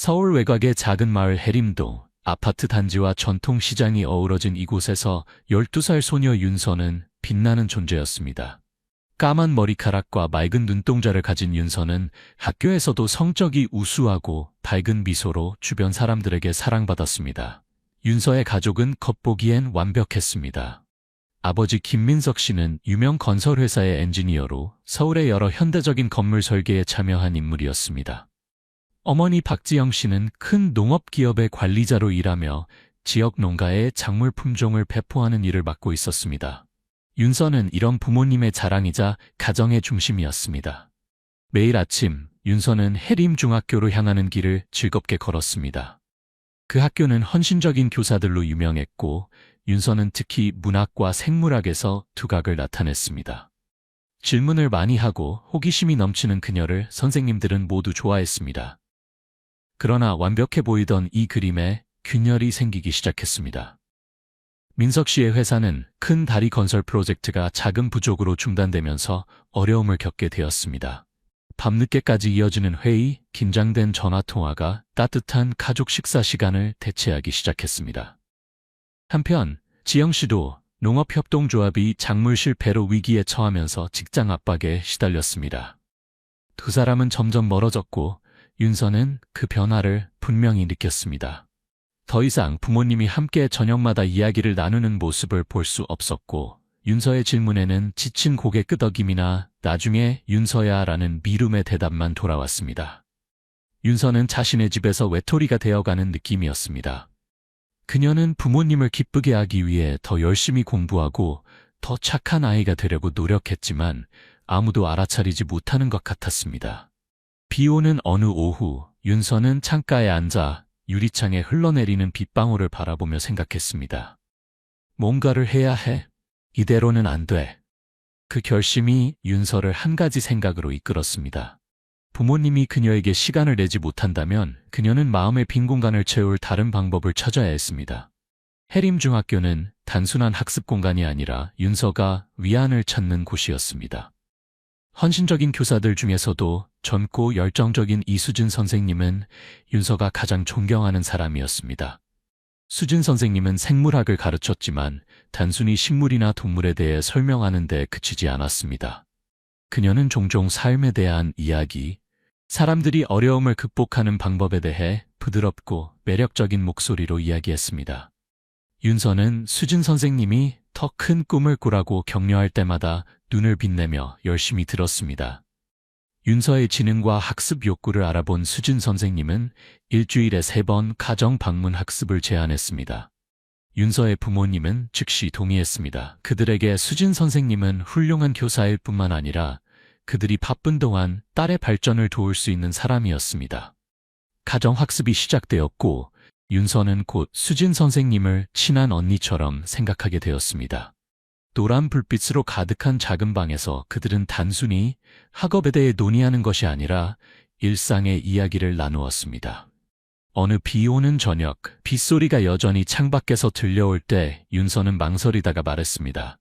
서울 외곽의 작은 마을 해림동, 아파트 단지와 전통시장이 어우러진 이곳에서 12살 소녀 윤서는 빛나는 존재였습니다. 까만 머리카락과 맑은 눈동자를 가진 윤서는 학교에서도 성적이 우수하고 밝은 미소로 주변 사람들에게 사랑받았습니다. 윤서의 가족은 겉보기엔 완벽했습니다. 아버지 김민석 씨는 유명 건설회사의 엔지니어로 서울의 여러 현대적인 건물 설계에 참여한 인물이었습니다. 어머니 박지영 씨는 큰 농업기업의 관리자로 일하며 지역 농가에 작물 품종을 배포하는 일을 맡고 있었습니다. 윤서는 이런 부모님의 자랑이자 가정의 중심이었습니다. 매일 아침 윤서는 해림중학교로 향하는 길을 즐겁게 걸었습니다. 그 학교는 헌신적인 교사들로 유명했고 윤서는 특히 문학과 생물학에서 두각을 나타냈습니다. 질문을 많이 하고 호기심이 넘치는 그녀를 선생님들은 모두 좋아했습니다. 그러나 완벽해 보이던 이 그림에 균열이 생기기 시작했습니다. 민석 씨의 회사는 큰 다리 건설 프로젝트가 자금 부족으로 중단되면서 어려움을 겪게 되었습니다. 밤늦게까지 이어지는 회의, 긴장된 전화통화가 따뜻한 가족 식사 시간을 대체하기 시작했습니다. 한편 지영 씨도 농업협동조합이 작물 실패로 위기에 처하면서 직장 압박에 시달렸습니다. 두 사람은 점점 멀어졌고 윤서는 그 변화를 분명히 느꼈습니다. 더 이상 부모님이 함께 저녁마다 이야기를 나누는 모습을 볼 수 없었고 윤서의 질문에는 지친 고개 끄덕임이나 나중에 윤서야 라는 미움의 대답만 돌아왔습니다. 윤서는 자신의 집에서 외톨이가 되어가는 느낌이었습니다. 그녀는 부모님을 기쁘게 하기 위해 더 열심히 공부하고 더 착한 아이가 되려고 노력했지만 아무도 알아차리지 못하는 것 같았습니다. 비 오는 어느 오후 윤서는 창가에 앉아 유리창에 흘러내리는 빗방울을 바라보며 생각했습니다. 뭔가를 해야 해. 이대로는 안 돼. 그 결심이 윤서를 한 가지 생각으로 이끌었습니다. 부모님이 그녀에게 시간을 내지 못한다면 그녀는 마음의 빈 공간을 채울 다른 방법을 찾아야 했습니다. 해림중학교는 단순한 학습 공간이 아니라 윤서가 위안을 찾는 곳이었습니다. 헌신적인 교사들 중에서도 젊고 열정적인 이수진 선생님은 윤서가 가장 존경하는 사람이었습니다. 수진 선생님은 생물학을 가르쳤지만 단순히 식물이나 동물에 대해 설명하는 데 그치지 않았습니다. 그녀는 종종 삶에 대한 이야기, 사람들이 어려움을 극복하는 방법에 대해 부드럽고 매력적인 목소리로 이야기했습니다. 윤서는 수진 선생님이 더 큰 꿈을 꾸라고 격려할 때마다 눈을 빛내며 열심히 들었습니다. 윤서의 지능과 학습 욕구를 알아본 수진 선생님은 일주일에 3번 가정 방문 학습을 제안했습니다. 윤서의 부모님은 즉시 동의했습니다. 그들에게 수진 선생님은 훌륭한 교사일 뿐만 아니라 그들이 바쁜 동안 딸의 발전을 도울 수 있는 사람이었습니다. 가정학습이 시작되었고 윤서는 곧 수진 선생님을 친한 언니처럼 생각하게 되었습니다. 노란 불빛으로 가득한 작은 방에서 그들은 단순히 학업에 대해 논의하는 것이 아니라 일상의 이야기를 나누었습니다. 어느 비 오는 저녁, 빗소리가 여전히 창밖에서 들려올 때 윤서는 망설이다가 말했습니다.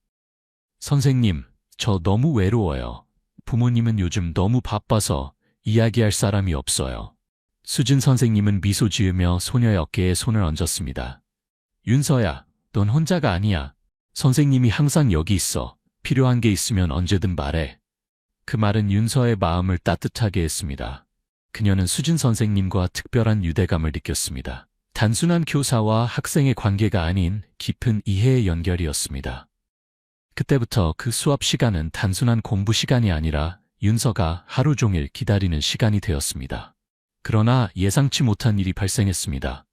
선생님, 저 너무 외로워요. 부모님은 요즘 너무 바빠서 이야기할 사람이 없어요. 수진 선생님은 미소 지으며 소녀의 어깨에 손을 얹었습니다. 윤서야, 넌 혼자가 아니야. 선생님이 항상 여기 있어. 필요한 게 있으면 언제든 말해. 그 말은 윤서의 마음을 따뜻하게 했습니다. 그녀는 수진 선생님과 특별한 유대감을 느꼈습니다. 단순한 교사와 학생의 관계가 아닌 깊은 이해의 연결이었습니다. 그때부터 그 수업 시간은 단순한 공부 시간이 아니라 윤서가 하루 종일 기다리는 시간이 되었습니다. 그러나 예상치 못한 일이 발생했습니다.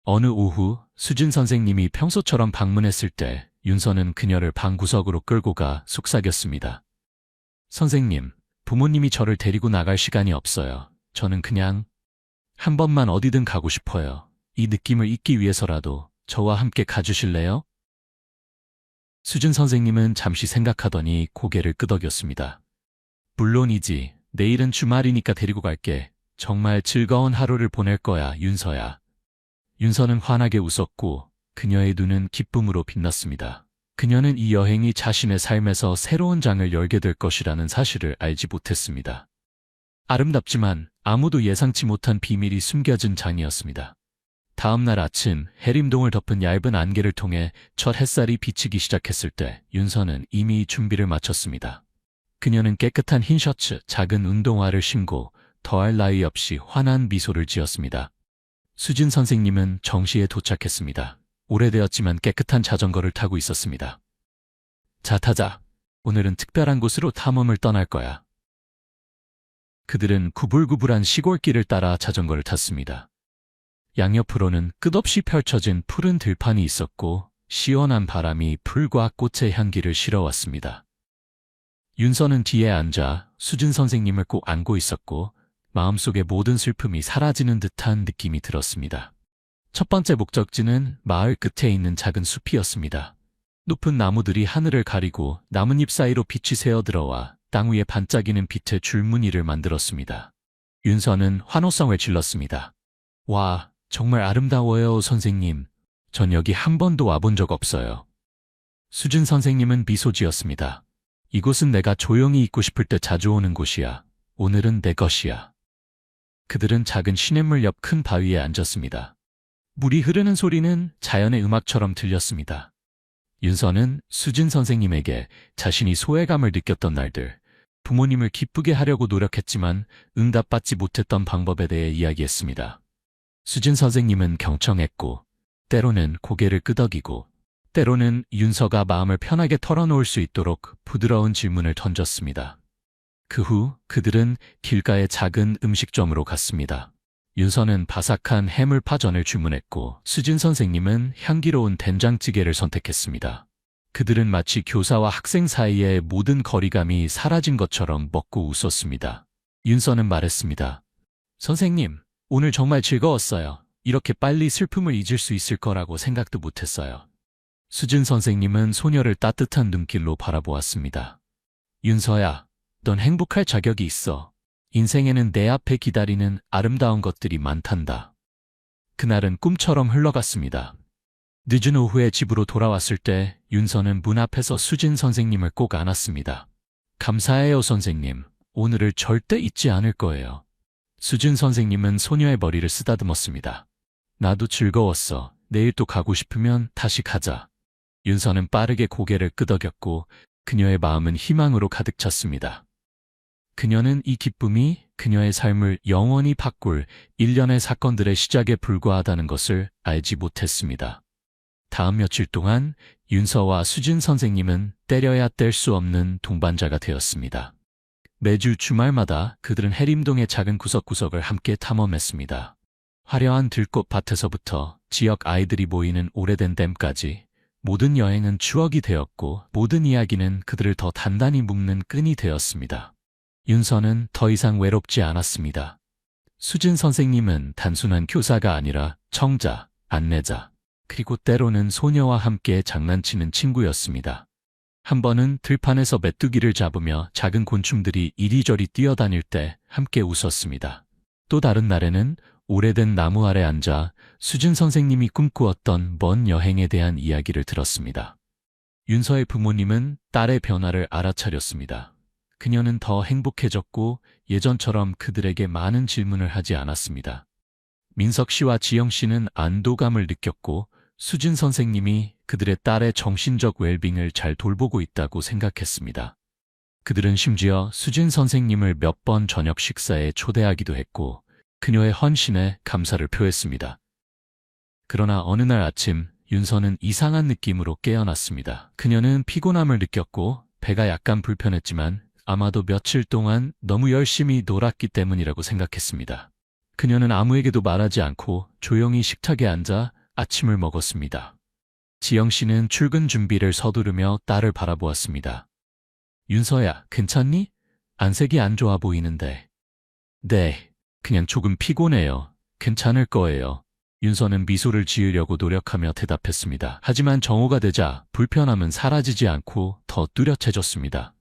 어느 오후 수진 선생님이 평소처럼 방문했을 때 윤서는 그녀를 방구석으로 끌고 가 속삭였습니다. 선생님, 부모님이 저를 데리고 나갈 시간이 없어요. 저는 그냥 한 번만 어디든 가고 싶어요. 이 느낌을 잊기 위해서라도 저와 함께 가주실래요? 수진 선생님은 잠시 생각하더니 고개를 끄덕였습니다. 물론이지. 내일은 주말이니까 데리고 갈게. 정말 즐거운 하루를 보낼 거야, 윤서야. 윤서는 환하게 웃었고 그녀의 눈은 기쁨으로 빛났습니다. 그녀는 이 여행이 자신의 삶에서 새로운 장을 열게 될 것이라는 사실을 알지 못했습니다. 아름답지만 아무도 예상치 못한 비밀이 숨겨진 장이었습니다. 다음 날 아침 해림동을 덮은 얇은 안개를 통해 첫 햇살이 비치기 시작했을 때 윤서는 이미 준비를 마쳤습니다. 그녀는 깨끗한 흰 셔츠, 작은 운동화를 신고 더할 나위 없이 환한 미소를 지었습니다. 수진 선생님은 정시에 도착했습니다. 오래되었지만 깨끗한 자전거를 타고 있었습니다. 자, 타자. 오늘은 특별한 곳으로 탐험을 떠날 거야. 그들은 구불구불한 시골길을 따라 자전거를 탔습니다. 양옆으로는 끝없이 펼쳐진 푸른 들판이 있었고 시원한 바람이 풀과 꽃의 향기를 실어왔습니다. 윤서는 뒤에 앉아 수진 선생님을 꼭 안고 있었고 마음속의 모든 슬픔이 사라지는 듯한 느낌이 들었습니다. 첫 번째 목적지는 마을 끝에 있는 작은 숲이었습니다. 높은 나무들이 하늘을 가리고 나뭇잎 사이로 빛이 새어들어와 땅 위에 반짝이는 빛의 줄무늬를 만들었습니다. 윤서는 환호성을 질렀습니다. 와, 정말 아름다워요, 선생님. 전 여기 한 번도 와본 적 없어요. 수진 선생님은 미소 지었습니다. 이곳은 내가 조용히 있고 싶을 때 자주 오는 곳이야. 오늘은 내 것이야. 그들은 작은 시냇물 옆 큰 바위에 앉았습니다. 물이 흐르는 소리는 자연의 음악처럼 들렸습니다. 윤서는 수진 선생님에게 자신이 소외감을 느꼈던 날들, 부모님을 기쁘게 하려고 노력했지만 응답받지 못했던 방법에 대해 이야기했습니다. 수진 선생님은 경청했고, 때로는 고개를 끄덕이고, 때로는 윤서가 마음을 편하게 털어놓을 수 있도록 부드러운 질문을 던졌습니다. 그 후 그들은 길가의 작은 음식점으로 갔습니다. 윤서는 바삭한 해물파전을 주문했고 수진 선생님은 향기로운 된장찌개를 선택했습니다. 그들은 마치 교사와 학생 사이의 모든 거리감이 사라진 것처럼 먹고 웃었습니다. 윤서는 말했습니다. 선생님, 오늘 정말 즐거웠어요. 이렇게 빨리 슬픔을 잊을 수 있을 거라고 생각도 못했어요. 수진 선생님은 소녀를 따뜻한 눈길로 바라보았습니다. 윤서야, 넌 행복할 자격이 있어. 인생에는 내 앞에 기다리는 아름다운 것들이 많단다. 그날은 꿈처럼 흘러갔습니다. 늦은 오후에 집으로 돌아왔을 때 윤서는 문 앞에서 수진 선생님을 꼭 안았습니다. 감사해요, 선생님. 오늘을 절대 잊지 않을 거예요. 수진 선생님은 소녀의 머리를 쓰다듬었습니다. 나도 즐거웠어. 내일 또 가고 싶으면 다시 가자. 윤서는 빠르게 고개를 끄덕였고 그녀의 마음은 희망으로 가득 찼습니다. 그녀는 이 기쁨이 그녀의 삶을 영원히 바꿀 일련의 사건들의 시작에 불과하다는 것을 알지 못했습니다. 다음 며칠 동안 윤서와 수진 선생님은 때려야 뗄 수 없는 동반자가 되었습니다. 매주 주말마다 그들은 해림동의 작은 구석구석을 함께 탐험했습니다. 화려한 들꽃밭에서부터 지역 아이들이 모이는 오래된 댐까지 모든 여행은 추억이 되었고 모든 이야기는 그들을 더 단단히 묶는 끈이 되었습니다. 윤서는 더 이상 외롭지 않았습니다. 수진 선생님은 단순한 교사가 아니라 청자, 안내자, 그리고 때로는 소녀와 함께 장난치는 친구였습니다. 한 번은 들판에서 메뚜기를 잡으며 작은 곤충들이 이리저리 뛰어다닐 때 함께 웃었습니다. 또 다른 날에는 오래된 나무 아래 앉아 수진 선생님이 꿈꾸었던 먼 여행에 대한 이야기를 들었습니다. 윤서의 부모님은 딸의 변화를 알아차렸습니다. 그녀는 더 행복해졌고 예전처럼 그들에게 많은 질문을 하지 않았습니다. 민석 씨와 지영 씨는 안도감을 느꼈고 수진 선생님이 그들의 딸의 정신적 웰빙을 잘 돌보고 있다고 생각했습니다. 그들은 심지어 수진 선생님을 몇 번 저녁 식사에 초대하기도 했고 그녀의 헌신에 감사를 표했습니다. 그러나 어느 날 아침 윤서는 이상한 느낌으로 깨어났습니다. 그녀는 피곤함을 느꼈고 배가 약간 불편했지만 아마도 며칠 동안 너무 열심히 놀았기 때문이라고 생각했습니다. 그녀는 아무에게도 말하지 않고 조용히 식탁에 앉아 아침을 먹었습니다. 지영 씨는 출근 준비를 서두르며 딸을 바라보았습니다. 윤서야, 괜찮니? 안색이 안 좋아 보이는데. 네, 그냥 조금 피곤해요. 괜찮을 거예요. 윤서는 미소를 지으려고 노력하며 대답했습니다. 하지만 정오가 되자 불편함은 사라지지 않고 더 뚜렷해졌습니다.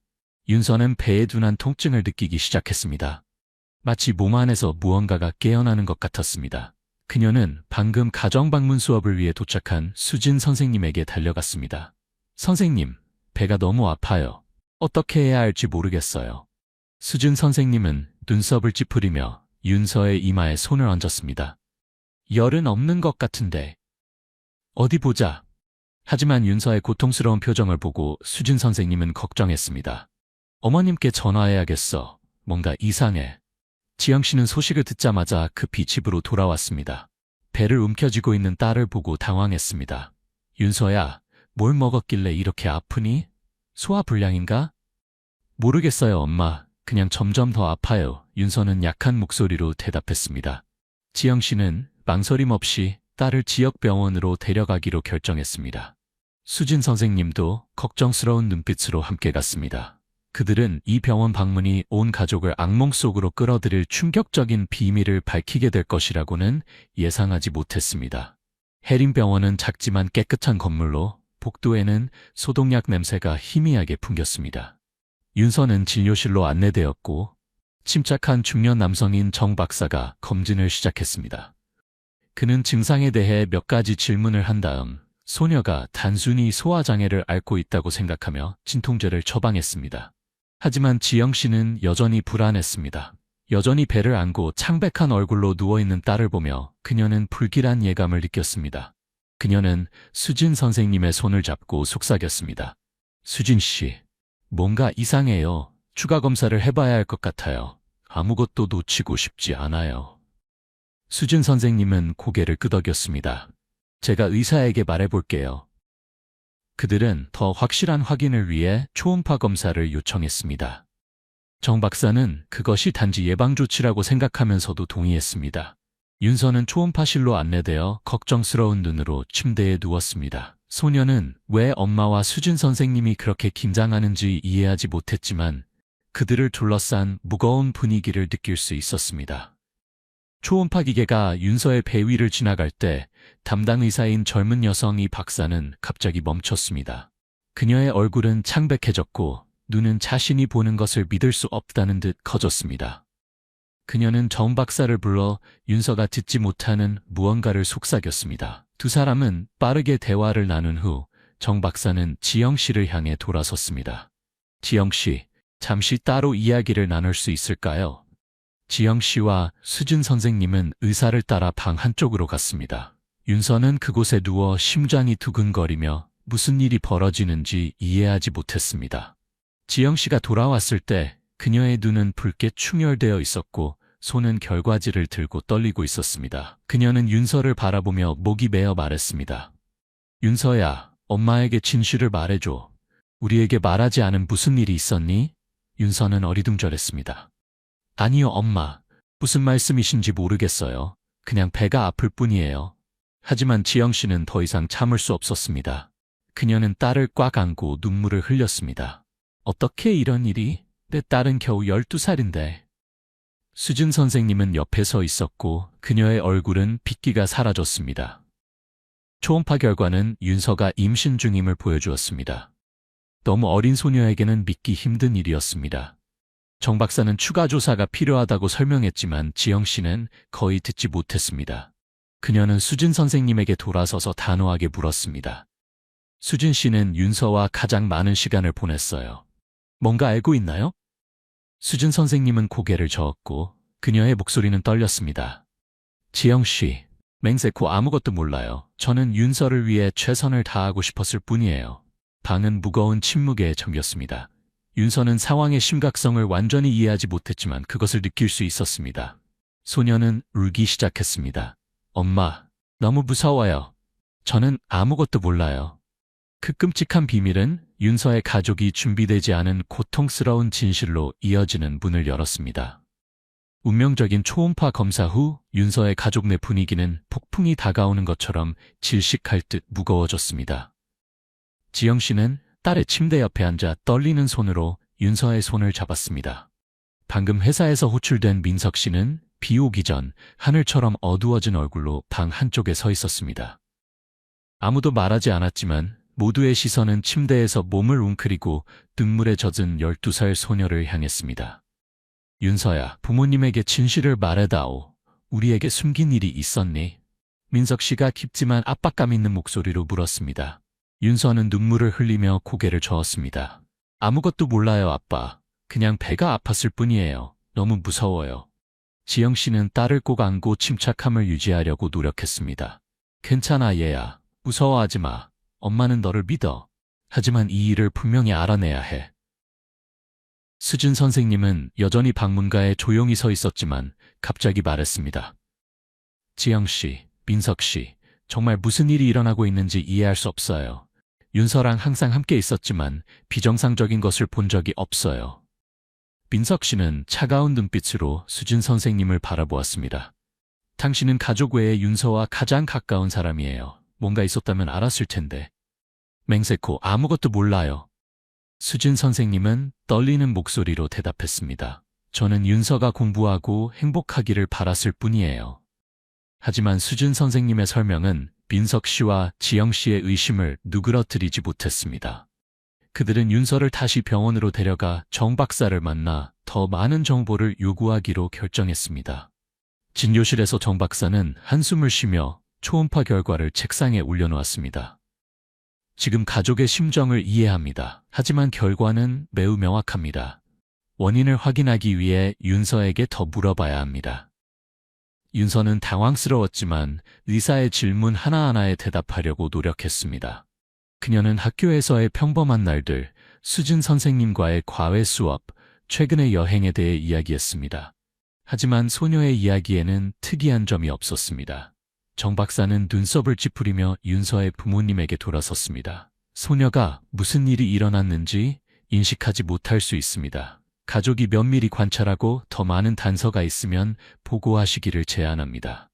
윤서는 배에 둔한 통증을 느끼기 시작했습니다. 마치 몸 안에서 무언가가 깨어나는 것 같았습니다. 그녀는 방금 가정방문 수업을 위해 도착한 수진 선생님에게 달려갔습니다. 선생님, 배가 너무 아파요. 어떻게 해야 할지 모르겠어요. 수진 선생님은 눈썹을 찌푸리며 윤서의 이마에 손을 얹었습니다. 열은 없는 것 같은데. 어디 보자. 하지만 윤서의 고통스러운 표정을 보고 수진 선생님은 걱정했습니다. 어머님께 전화해야겠어. 뭔가 이상해. 지영 씨는 소식을 듣자마자 급히 집으로 돌아왔습니다. 배를 움켜쥐고 있는 딸을 보고 당황했습니다. 윤서야, 뭘 먹었길래 이렇게 아프니? 소화불량인가? 모르겠어요, 엄마. 그냥 점점 더 아파요. 윤서는 약한 목소리로 대답했습니다. 지영 씨는 망설임 없이 딸을 지역병원으로 데려가기로 결정했습니다. 수진 선생님도 걱정스러운 눈빛으로 함께 갔습니다. 그들은 이 병원 방문이 온 가족을 악몽 속으로 끌어들일 충격적인 비밀을 밝히게 될 것이라고는 예상하지 못했습니다. 해림병원은 작지만 깨끗한 건물로 복도에는 소독약 냄새가 희미하게 풍겼습니다. 윤서는 진료실로 안내되었고 침착한 중년 남성인 정 박사가 검진을 시작했습니다. 그는 증상에 대해 몇 가지 질문을 한 다음 소녀가 단순히 소화장애를 앓고 있다고 생각하며 진통제를 처방했습니다. 하지만 지영 씨는 여전히 불안했습니다. 여전히 배를 안고 창백한 얼굴로 누워있는 딸을 보며 그녀는 불길한 예감을 느꼈습니다. 그녀는 수진 선생님의 손을 잡고 속삭였습니다. 수진 씨, 뭔가 이상해요. 추가 검사를 해봐야 할 것 같아요. 아무것도 놓치고 싶지 않아요. 수진 선생님은 고개를 끄덕였습니다. 제가 의사에게 말해볼게요. 그들은 더 확실한 확인을 위해 초음파 검사를 요청했습니다. 정 박사는 그것이 단지 예방조치라고 생각하면서도 동의했습니다. 윤서는 초음파실로 안내되어 걱정스러운 눈으로 침대에 누웠습니다. 소녀는 왜 엄마와 수진 선생님이 그렇게 긴장하는지 이해하지 못했지만 그들을 둘러싼 무거운 분위기를 느낄 수 있었습니다. 초음파 기계가 윤서의 배 위를 지나갈 때 담당 의사인 젊은 여성 이 박사는 갑자기 멈췄습니다. 그녀의 얼굴은 창백해졌고 눈은 자신이 보는 것을 믿을 수 없다는 듯 커졌습니다. 그녀는 정 박사를 불러 윤서가 듣지 못하는 무언가를 속삭였습니다. 두 사람은 빠르게 대화를 나눈 후 정 박사는 지영 씨를 향해 돌아섰습니다. 지영 씨, 잠시 따로 이야기를 나눌 수 있을까요? 지영 씨와 수진 선생님은 의사를 따라 방 한쪽으로 갔습니다. 윤서는 그곳에 누워 심장이 두근거리며 무슨 일이 벌어지는지 이해하지 못했습니다. 지영 씨가 돌아왔을 때 그녀의 눈은 붉게 충혈되어 있었고 손은 결과지를 들고 떨리고 있었습니다. 그녀는 윤서를 바라보며 목이 메어 말했습니다. 윤서야, 엄마에게 진실을 말해줘. 우리에게 말하지 않은 무슨 일이 있었니? 윤서는 어리둥절했습니다. 아니요, 엄마. 무슨 말씀이신지 모르겠어요. 그냥 배가 아플 뿐이에요. 하지만 지영 씨는 더 이상 참을 수 없었습니다. 그녀는 딸을 꽉 안고 눈물을 흘렸습니다. 어떻게 이런 일이? 내 딸은 겨우 12살인데. 수진 선생님은 옆에 서 있었고 그녀의 얼굴은 빗기가 사라졌습니다. 초음파 결과는 윤서가 임신 중임을 보여주었습니다. 너무 어린 소녀에게는 믿기 힘든 일이었습니다. 정 박사는 추가 조사가 필요하다고 설명했지만 지영 씨는 거의 듣지 못했습니다. 그녀는 수진 선생님에게 돌아서서 단호하게 물었습니다. 수진 씨는 윤서와 가장 많은 시간을 보냈어요. 뭔가 알고 있나요? 수진 선생님은 고개를 저었고 그녀의 목소리는 떨렸습니다. 지영 씨, 맹세코 아무것도 몰라요. 저는 윤서를 위해 최선을 다하고 싶었을 뿐이에요. 방은 무거운 침묵에 잠겼습니다. 윤서는 상황의 심각성을 완전히 이해하지 못했지만 그것을 느낄 수 있었습니다. 소녀는 울기 시작했습니다. 엄마, 너무 무서워요. 저는 아무것도 몰라요. 그 끔찍한 비밀은 윤서의 가족이 준비되지 않은 고통스러운 진실로 이어지는 문을 열었습니다. 운명적인 초음파 검사 후 윤서의 가족 내 분위기는 폭풍이 다가오는 것처럼 질식할 듯 무거워졌습니다. 지영 씨는 딸의 침대 옆에 앉아 떨리는 손으로 윤서의 손을 잡았습니다. 방금 회사에서 호출된 민석 씨는 비 오기 전 하늘처럼 어두워진 얼굴로 방 한쪽에 서 있었습니다. 아무도 말하지 않았지만 모두의 시선은 침대에서 몸을 웅크리고 눈물에 젖은 12살 소녀를 향했습니다. 윤서야, 부모님에게 진실을 말해다오. 우리에게 숨긴 일이 있었니? 민석 씨가 깊지만 압박감 있는 목소리로 물었습니다. 윤서는 눈물을 흘리며 고개를 저었습니다. 아무것도 몰라요, 아빠. 그냥 배가 아팠을 뿐이에요. 너무 무서워요. 지영 씨는 딸을 꼭 안고 침착함을 유지하려고 노력했습니다. 괜찮아, 얘야. 무서워하지 마. 엄마는 너를 믿어. 하지만 이 일을 분명히 알아내야 해. 수진 선생님은 여전히 방문가에 조용히 서 있었지만 갑자기 말했습니다. 지영 씨, 민석 씨, 정말 무슨 일이 일어나고 있는지 이해할 수 없어요. 윤서랑 항상 함께 있었지만 비정상적인 것을 본 적이 없어요. 민석 씨는 차가운 눈빛으로 수진 선생님을 바라보았습니다. 당신은 가족 외에 윤서와 가장 가까운 사람이에요. 뭔가 있었다면 알았을 텐데. 맹세코 아무것도 몰라요. 수진 선생님은 떨리는 목소리로 대답했습니다. 저는 윤서가 공부하고 행복하기를 바랐을 뿐이에요. 하지만 수진 선생님의 설명은 민석 씨와 지영 씨의 의심을 누그러뜨리지 못했습니다. 그들은 윤서를 다시 병원으로 데려가 정 박사를 만나 더 많은 정보를 요구하기로 결정했습니다. 진료실에서 정 박사는 한숨을 쉬며 초음파 결과를 책상에 올려놓았습니다. 지금 가족의 심정을 이해합니다. 하지만 결과는 매우 명확합니다. 원인을 확인하기 위해 윤서에게 더 물어봐야 합니다. 윤서는 당황스러웠지만 의사의 질문 하나하나에 대답하려고 노력했습니다. 그녀는 학교에서의 평범한 날들, 수진 선생님과의 과외 수업, 최근의 여행에 대해 이야기했습니다. 하지만 소녀의 이야기에는 특이한 점이 없었습니다. 정 박사는 눈썹을 찌푸리며 윤서의 부모님에게 돌아섰습니다. 소녀가 무슨 일이 일어났는지 인식하지 못할 수 있습니다. 가족이 면밀히 관찰하고 더 많은 단서가 있으면 보고하시기를 제안합니다.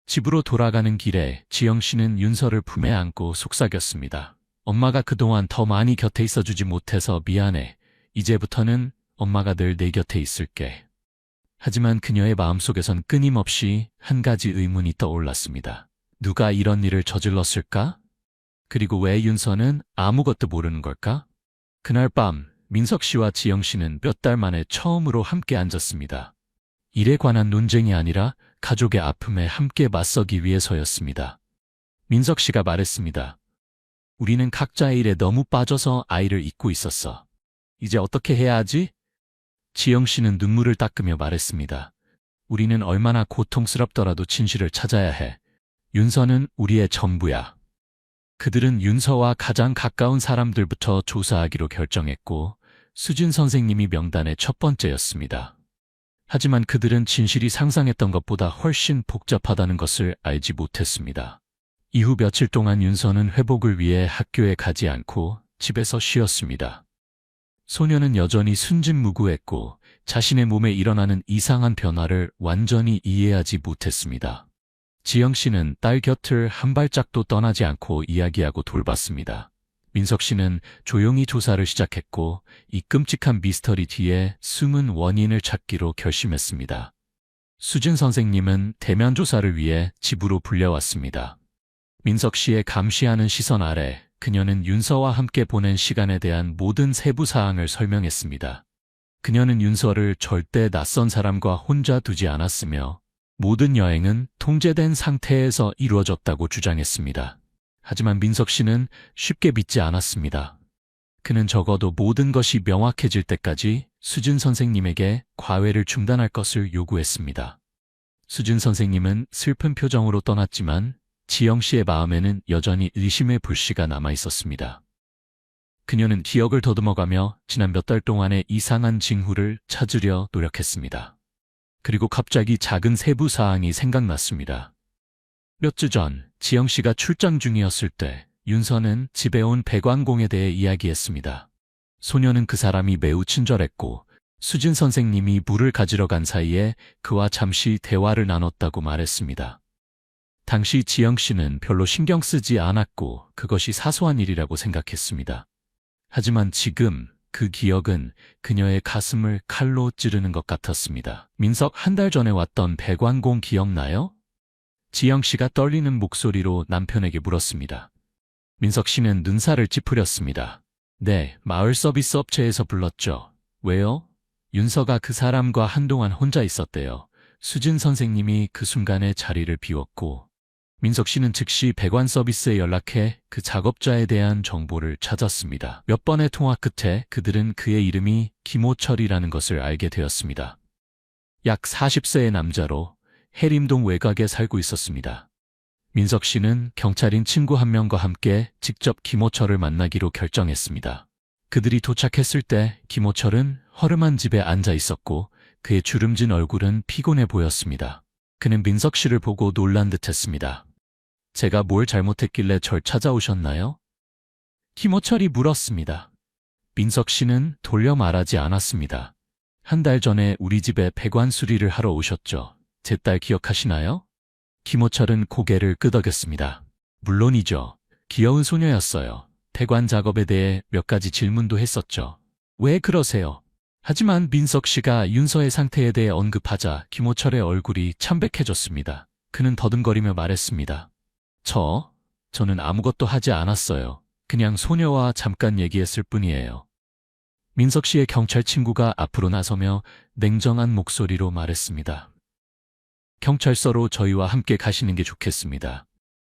집으로 돌아가는 길에 지영 씨는 윤서를 품에 안고 속삭였습니다. 엄마가 그동안 더 많이 곁에 있어주지 못해서 미안해. 이제부터는 엄마가 늘 내 곁에 있을게. 하지만 그녀의 마음속에선 끊임없이 한 가지 의문이 떠올랐습니다. 누가 이런 일을 저질렀을까? 그리고 왜 윤서는 아무것도 모르는 걸까? 그날 밤 민석 씨와 지영 씨는 몇 달 만에 처음으로 함께 앉았습니다. 일에 관한 논쟁이 아니라 가족의 아픔에 함께 맞서기 위해서였습니다. 민석 씨가 말했습니다. 우리는 각자의 일에 너무 빠져서 아이를 잊고 있었어. 이제 어떻게 해야 하지? 지영 씨는 눈물을 닦으며 말했습니다. 우리는 얼마나 고통스럽더라도 진실을 찾아야 해. 윤서는 우리의 전부야. 그들은 윤서와 가장 가까운 사람들부터 조사하기로 결정했고 수진 선생님이 명단의 첫 번째였습니다. 하지만 그들은 진실이 상상했던 것보다 훨씬 복잡하다는 것을 알지 못했습니다. 이후 며칠 동안 윤서는 회복을 위해 학교에 가지 않고 집에서 쉬었습니다. 소녀는 여전히 순진무구했고 자신의 몸에 일어나는 이상한 변화를 완전히 이해하지 못했습니다. 지영 씨는 딸 곁을 한 발짝도 떠나지 않고 이야기하고 돌봤습니다. 민석 씨는 조용히 조사를 시작했고 이 끔찍한 미스터리 뒤에 숨은 원인을 찾기로 결심했습니다. 수진 선생님은 대면 조사를 위해 집으로 불려왔습니다. 민석 씨의 감시하는 시선 아래 그녀는 윤서와 함께 보낸 시간에 대한 모든 세부 사항을 설명했습니다. 그녀는 윤서를 절대 낯선 사람과 혼자 두지 않았으며 모든 여행은 통제된 상태에서 이루어졌다고 주장했습니다. 하지만 민석 씨는 쉽게 믿지 않았습니다. 그는 적어도 모든 것이 명확해질 때까지 수진 선생님에게 과외를 중단할 것을 요구했습니다. 수진 선생님은 슬픈 표정으로 떠났지만 지영 씨의 마음에는 여전히 의심의 불씨가 남아 있었습니다. 그녀는 기억을 더듬어가며 지난 몇 달 동안의 이상한 징후를 찾으려 노력했습니다. 그리고 갑자기 작은 세부 사항이 생각났습니다. 몇 주 전 지영 씨가 출장 중이었을 때 윤서는 집에 온 백왕공에 대해 이야기했습니다. 소녀는 그 사람이 매우 친절했고 수진 선생님이 물을 가지러 간 사이에 그와 잠시 대화를 나눴다고 말했습니다. 당시 지영 씨는 별로 신경 쓰지 않았고 그것이 사소한 일이라고 생각했습니다. 하지만 지금 그 기억은 그녀의 가슴을 칼로 찌르는 것 같았습니다. 민석 한 달 전에 왔던 백왕공 기억나요? 지영 씨가 떨리는 목소리로 남편에게 물었습니다. 민석 씨는 눈살을 찌푸렸습니다. 네, 마을 서비스 업체에서 불렀죠. 왜요? 윤서가 그 사람과 한동안 혼자 있었대요. 수진 선생님이 그 순간에 자리를 비웠고 민석 씨는 즉시 배관 서비스에 연락해 그 작업자에 대한 정보를 찾았습니다. 몇 번의 통화 끝에 그들은 그의 이름이 김호철이라는 것을 알게 되었습니다. 약 40세의 남자로 해림동 외곽에 살고 있었습니다. 민석 씨는 경찰인 친구 한 명과 함께 직접 김호철을 만나기로 결정했습니다. 그들이 도착했을 때 김호철은 허름한 집에 앉아 있었고 그의 주름진 얼굴은 피곤해 보였습니다. 그는 민석 씨를 보고 놀란 듯 했습니다. 제가 뭘 잘못했길래 절 찾아오셨나요? 김호철이 물었습니다. 민석 씨는 돌려 말하지 않았습니다. 한 달 전에 우리 집에 배관 수리를 하러 오셨죠. 제 딸 기억하시나요? 김호철은 고개를 끄덕였습니다. 물론이죠. 귀여운 소녀였어요. 배관 작업에 대해 몇 가지 질문도 했었죠. 왜 그러세요? 하지만 민석 씨가 윤서의 상태에 대해 언급하자 김호철의 얼굴이 참백해졌습니다. 그는 더듬거리며 말했습니다. 저는 아무것도 하지 않았어요. 그냥 소녀와 잠깐 얘기했을 뿐이에요. 민석 씨의 경찰 친구가 앞으로 나서며 냉정한 목소리로 말했습니다. 경찰서로 저희와 함께 가시는 게 좋겠습니다.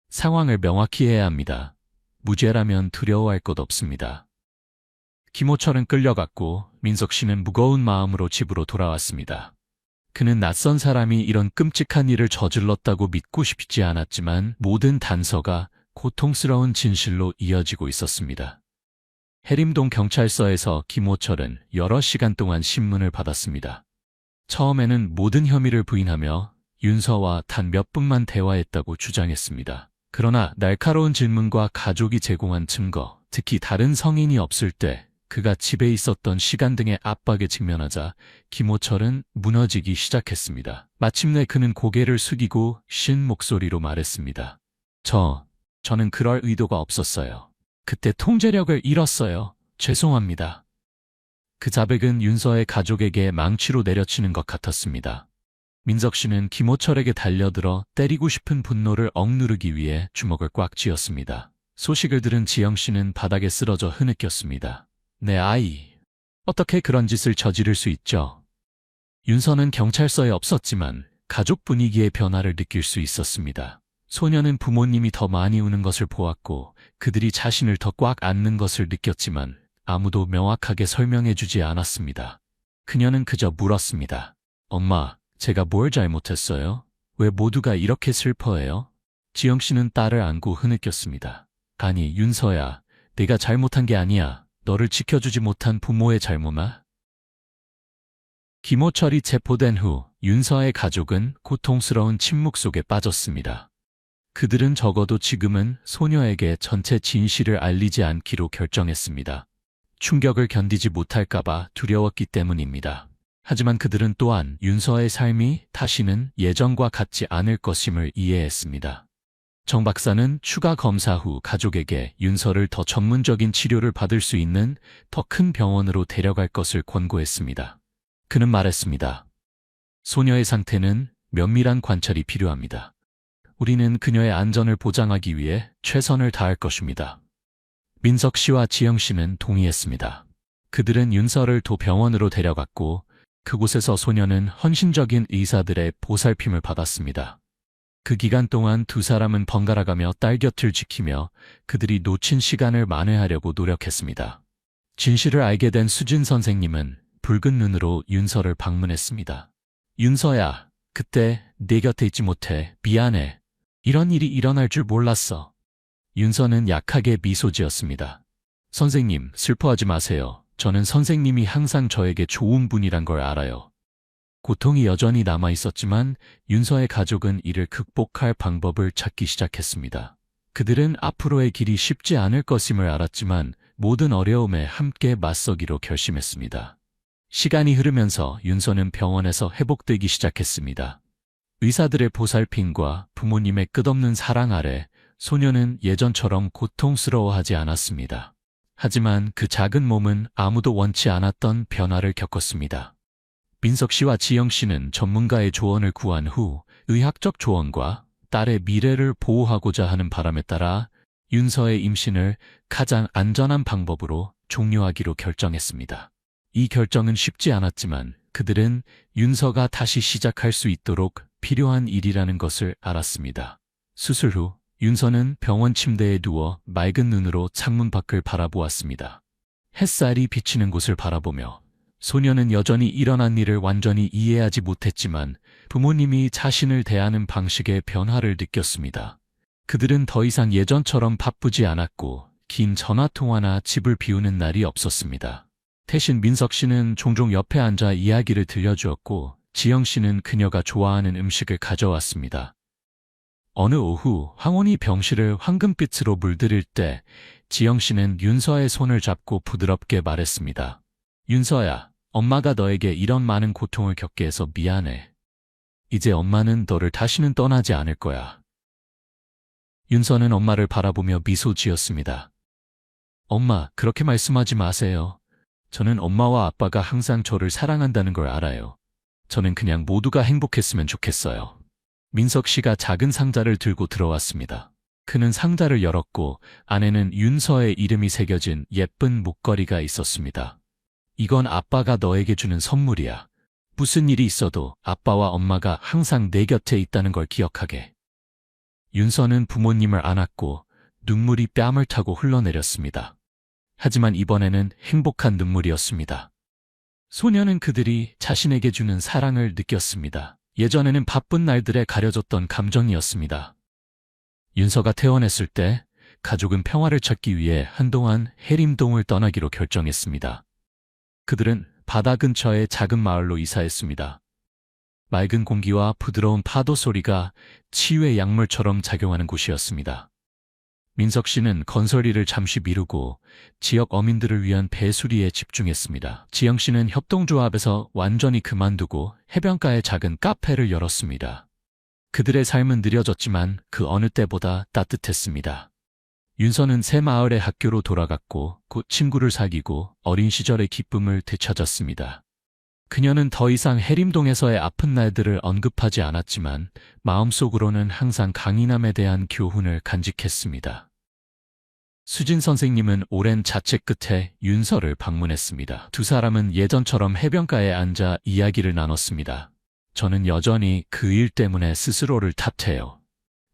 상황을 명확히 해야 합니다. 무죄라면 두려워할 것 없습니다. 김호철은 끌려갔고 민석 씨는 무거운 마음으로 집으로 돌아왔습니다. 그는 낯선 사람이 이런 끔찍한 일을 저질렀다고 믿고 싶지 않았지만 모든 단서가 고통스러운 진실로 이어지고 있었습니다. 해림동 경찰서에서 김호철은 여러 시간 동안 신문을 받았습니다. 처음에는 모든 혐의를 부인하며 윤서와 단 몇 분만 대화했다고 주장했습니다. 그러나 날카로운 질문과 가족이 제공한 증거, 특히 다른 성인이 없을 때 그가 집에 있었던 시간 등의 압박에 직면하자 김호철은 무너지기 시작했습니다. 마침내 그는 고개를 숙이고 쉰 목소리로 말했습니다. 저는 그럴 의도가 없었어요. 그때 통제력을 잃었어요. 죄송합니다. 그 자백은 윤서의 가족에게 망치로 내려치는 것 같았습니다. 민석 씨는 김호철에게 달려들어 때리고 싶은 분노를 억누르기 위해 주먹을 꽉 쥐었습니다. 소식을 들은 지영 씨는 바닥에 쓰러져 흐느꼈습니다. 내 아이, 어떻게 그런 짓을 저지를 수 있죠? 윤서는 경찰서에 없었지만 가족 분위기의 변화를 느낄 수 있었습니다. 소녀는 부모님이 더 많이 우는 것을 보았고 그들이 자신을 더 꽉 안는 것을 느꼈지만 아무도 명확하게 설명해주지 않았습니다. 그녀는 그저 물었습니다. 엄마, 제가 뭘 잘못했어요? 왜 모두가 이렇게 슬퍼해요? 지영 씨는 딸을 안고 흐느꼈습니다. 아니, 윤서야, 내가 잘못한 게 아니야. 너를 지켜주지 못한 부모의 잘못아? 김호철이 체포된 후 윤서의 가족은 고통스러운 침묵 속에 빠졌습니다. 그들은 적어도 지금은 소녀에게 전체 진실을 알리지 않기로 결정했습니다. 충격을 견디지 못할까봐 두려웠기 때문입니다. 하지만 그들은 또한 윤서의 삶이 다시는 예전과 같지 않을 것임을 이해했습니다. 정 박사는 추가 검사 후 가족에게 윤서를 더 전문적인 치료를 받을 수 있는 더 큰 병원으로 데려갈 것을 권고했습니다. 그는 말했습니다. 소녀의 상태는 면밀한 관찰이 필요합니다. 우리는 그녀의 안전을 보장하기 위해 최선을 다할 것입니다. 민석 씨와 지영 씨는 동의했습니다. 그들은 윤서를 도 병원으로 데려갔고 그곳에서 소녀는 헌신적인 의사들의 보살핌을 받았습니다. 그 기간 동안 두 사람은 번갈아가며 딸 곁을 지키며 그들이 놓친 시간을 만회하려고 노력했습니다. 진실을 알게 된 수진 선생님은 붉은 눈으로 윤서를 방문했습니다. 윤서야, 그때 내 곁에 있지 못해 미안해. 이런 일이 일어날 줄 몰랐어. 윤서는 약하게 미소 지었습니다. 선생님, 슬퍼하지 마세요. 저는 선생님이 항상 저에게 좋은 분이란 걸 알아요. 고통이 여전히 남아 있었지만 윤서의 가족은 이를 극복할 방법을 찾기 시작했습니다. 그들은 앞으로의 길이 쉽지 않을 것임을 알았지만 모든 어려움에 함께 맞서기로 결심했습니다. 시간이 흐르면서 윤서는 병원에서 회복되기 시작했습니다. 의사들의 보살핌과 부모님의 끝없는 사랑 아래 소녀는 예전처럼 고통스러워하지 않았습니다. 하지만 그 작은 몸은 아무도 원치 않았던 변화를 겪었습니다. 민석 씨와 지영 씨는 전문가의 조언을 구한 후 의학적 조언과 딸의 미래를 보호하고자 하는 바람에 따라 윤서의 임신을 가장 안전한 방법으로 종료하기로 결정했습니다. 이 결정은 쉽지 않았지만 그들은 윤서가 다시 시작할 수 있도록 필요한 일이라는 것을 알았습니다. 수술 후 윤서는 병원 침대에 누워 맑은 눈으로 창문 밖을 바라보았습니다. 햇살이 비치는 곳을 바라보며 소녀는 여전히 일어난 일을 완전히 이해하지 못했지만 부모님이 자신을 대하는 방식의 변화를 느꼈습니다. 그들은 더 이상 예전처럼 바쁘지 않았고 긴 전화통화나 집을 비우는 날이 없었습니다. 대신 민석 씨는 종종 옆에 앉아 이야기를 들려주었고 지영 씨는 그녀가 좋아하는 음식을 가져왔습니다. 어느 오후 황혼이 병실을 황금빛으로 물들일 때 지영 씨는 윤서의 손을 잡고 부드럽게 말했습니다. 윤서야, 엄마가 너에게 이런 많은 고통을 겪게 해서 미안해. 이제 엄마는 너를 다시는 떠나지 않을 거야. 윤서는 엄마를 바라보며 미소 지었습니다. 엄마, 그렇게 말씀하지 마세요. 저는 엄마와 아빠가 항상 저를 사랑한다는 걸 알아요. 저는 그냥 모두가 행복했으면 좋겠어요. 민석 씨가 작은 상자를 들고 들어왔습니다. 그는 상자를 열었고 안에는 윤서의 이름이 새겨진 예쁜 목걸이가 있었습니다. 이건 아빠가 너에게 주는 선물이야. 무슨 일이 있어도 아빠와 엄마가 항상 내 곁에 있다는 걸 기억하게. 윤서는 부모님을 안았고 눈물이 뺨을 타고 흘러내렸습니다. 하지만 이번에는 행복한 눈물이었습니다. 소녀는 그들이 자신에게 주는 사랑을 느꼈습니다. 예전에는 바쁜 날들에 가려졌던 감정이었습니다. 윤서가 퇴원했을 때 가족은 평화를 찾기 위해 한동안 해림동을 떠나기로 결정했습니다. 그들은 바다 근처의 작은 마을로 이사했습니다. 맑은 공기와 부드러운 파도 소리가 치유의 약물처럼 작용하는 곳이었습니다. 민석 씨는 건설 일을 잠시 미루고 지역 어민들을 위한 배수리에 집중했습니다. 지영 씨는 협동조합에서 완전히 그만두고 해변가에 작은 카페를 열었습니다. 그들의 삶은 느려졌지만 그 어느 때보다 따뜻했습니다. 윤서는 새 마을의 학교로 돌아갔고 곧 친구를 사귀고 어린 시절의 기쁨을 되찾았습니다. 그녀는 더 이상 해림동에서의 아픈 날들을 언급하지 않았지만 마음속으로는 항상 강인함에 대한 교훈을 간직했습니다. 수진 선생님은 오랜 자책 끝에 윤서를 방문했습니다. 두 사람은 예전처럼 해변가에 앉아 이야기를 나눴습니다. 저는 여전히 그 일 때문에 스스로를 탓해요.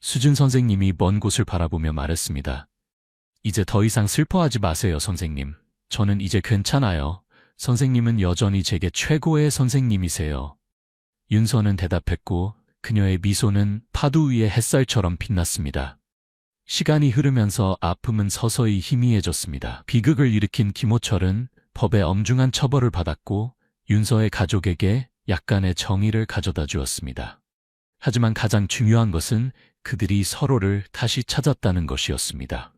수진 선생님이 먼 곳을 바라보며 말했습니다. 이제 더 이상 슬퍼하지 마세요, 선생님. 저는 이제 괜찮아요. 선생님은 여전히 제게 최고의 선생님이세요. 윤서는 대답했고 그녀의 미소는 파도 위의 햇살처럼 빛났습니다. 시간이 흐르면서 아픔은 서서히 희미해졌습니다. 비극을 일으킨 김호철은 법의 엄중한 처벌을 받았고 윤서의 가족에게 약간의 정의를 가져다 주었습니다. 하지만 가장 중요한 것은 그들이 서로를 다시 찾았다는 것이었습니다.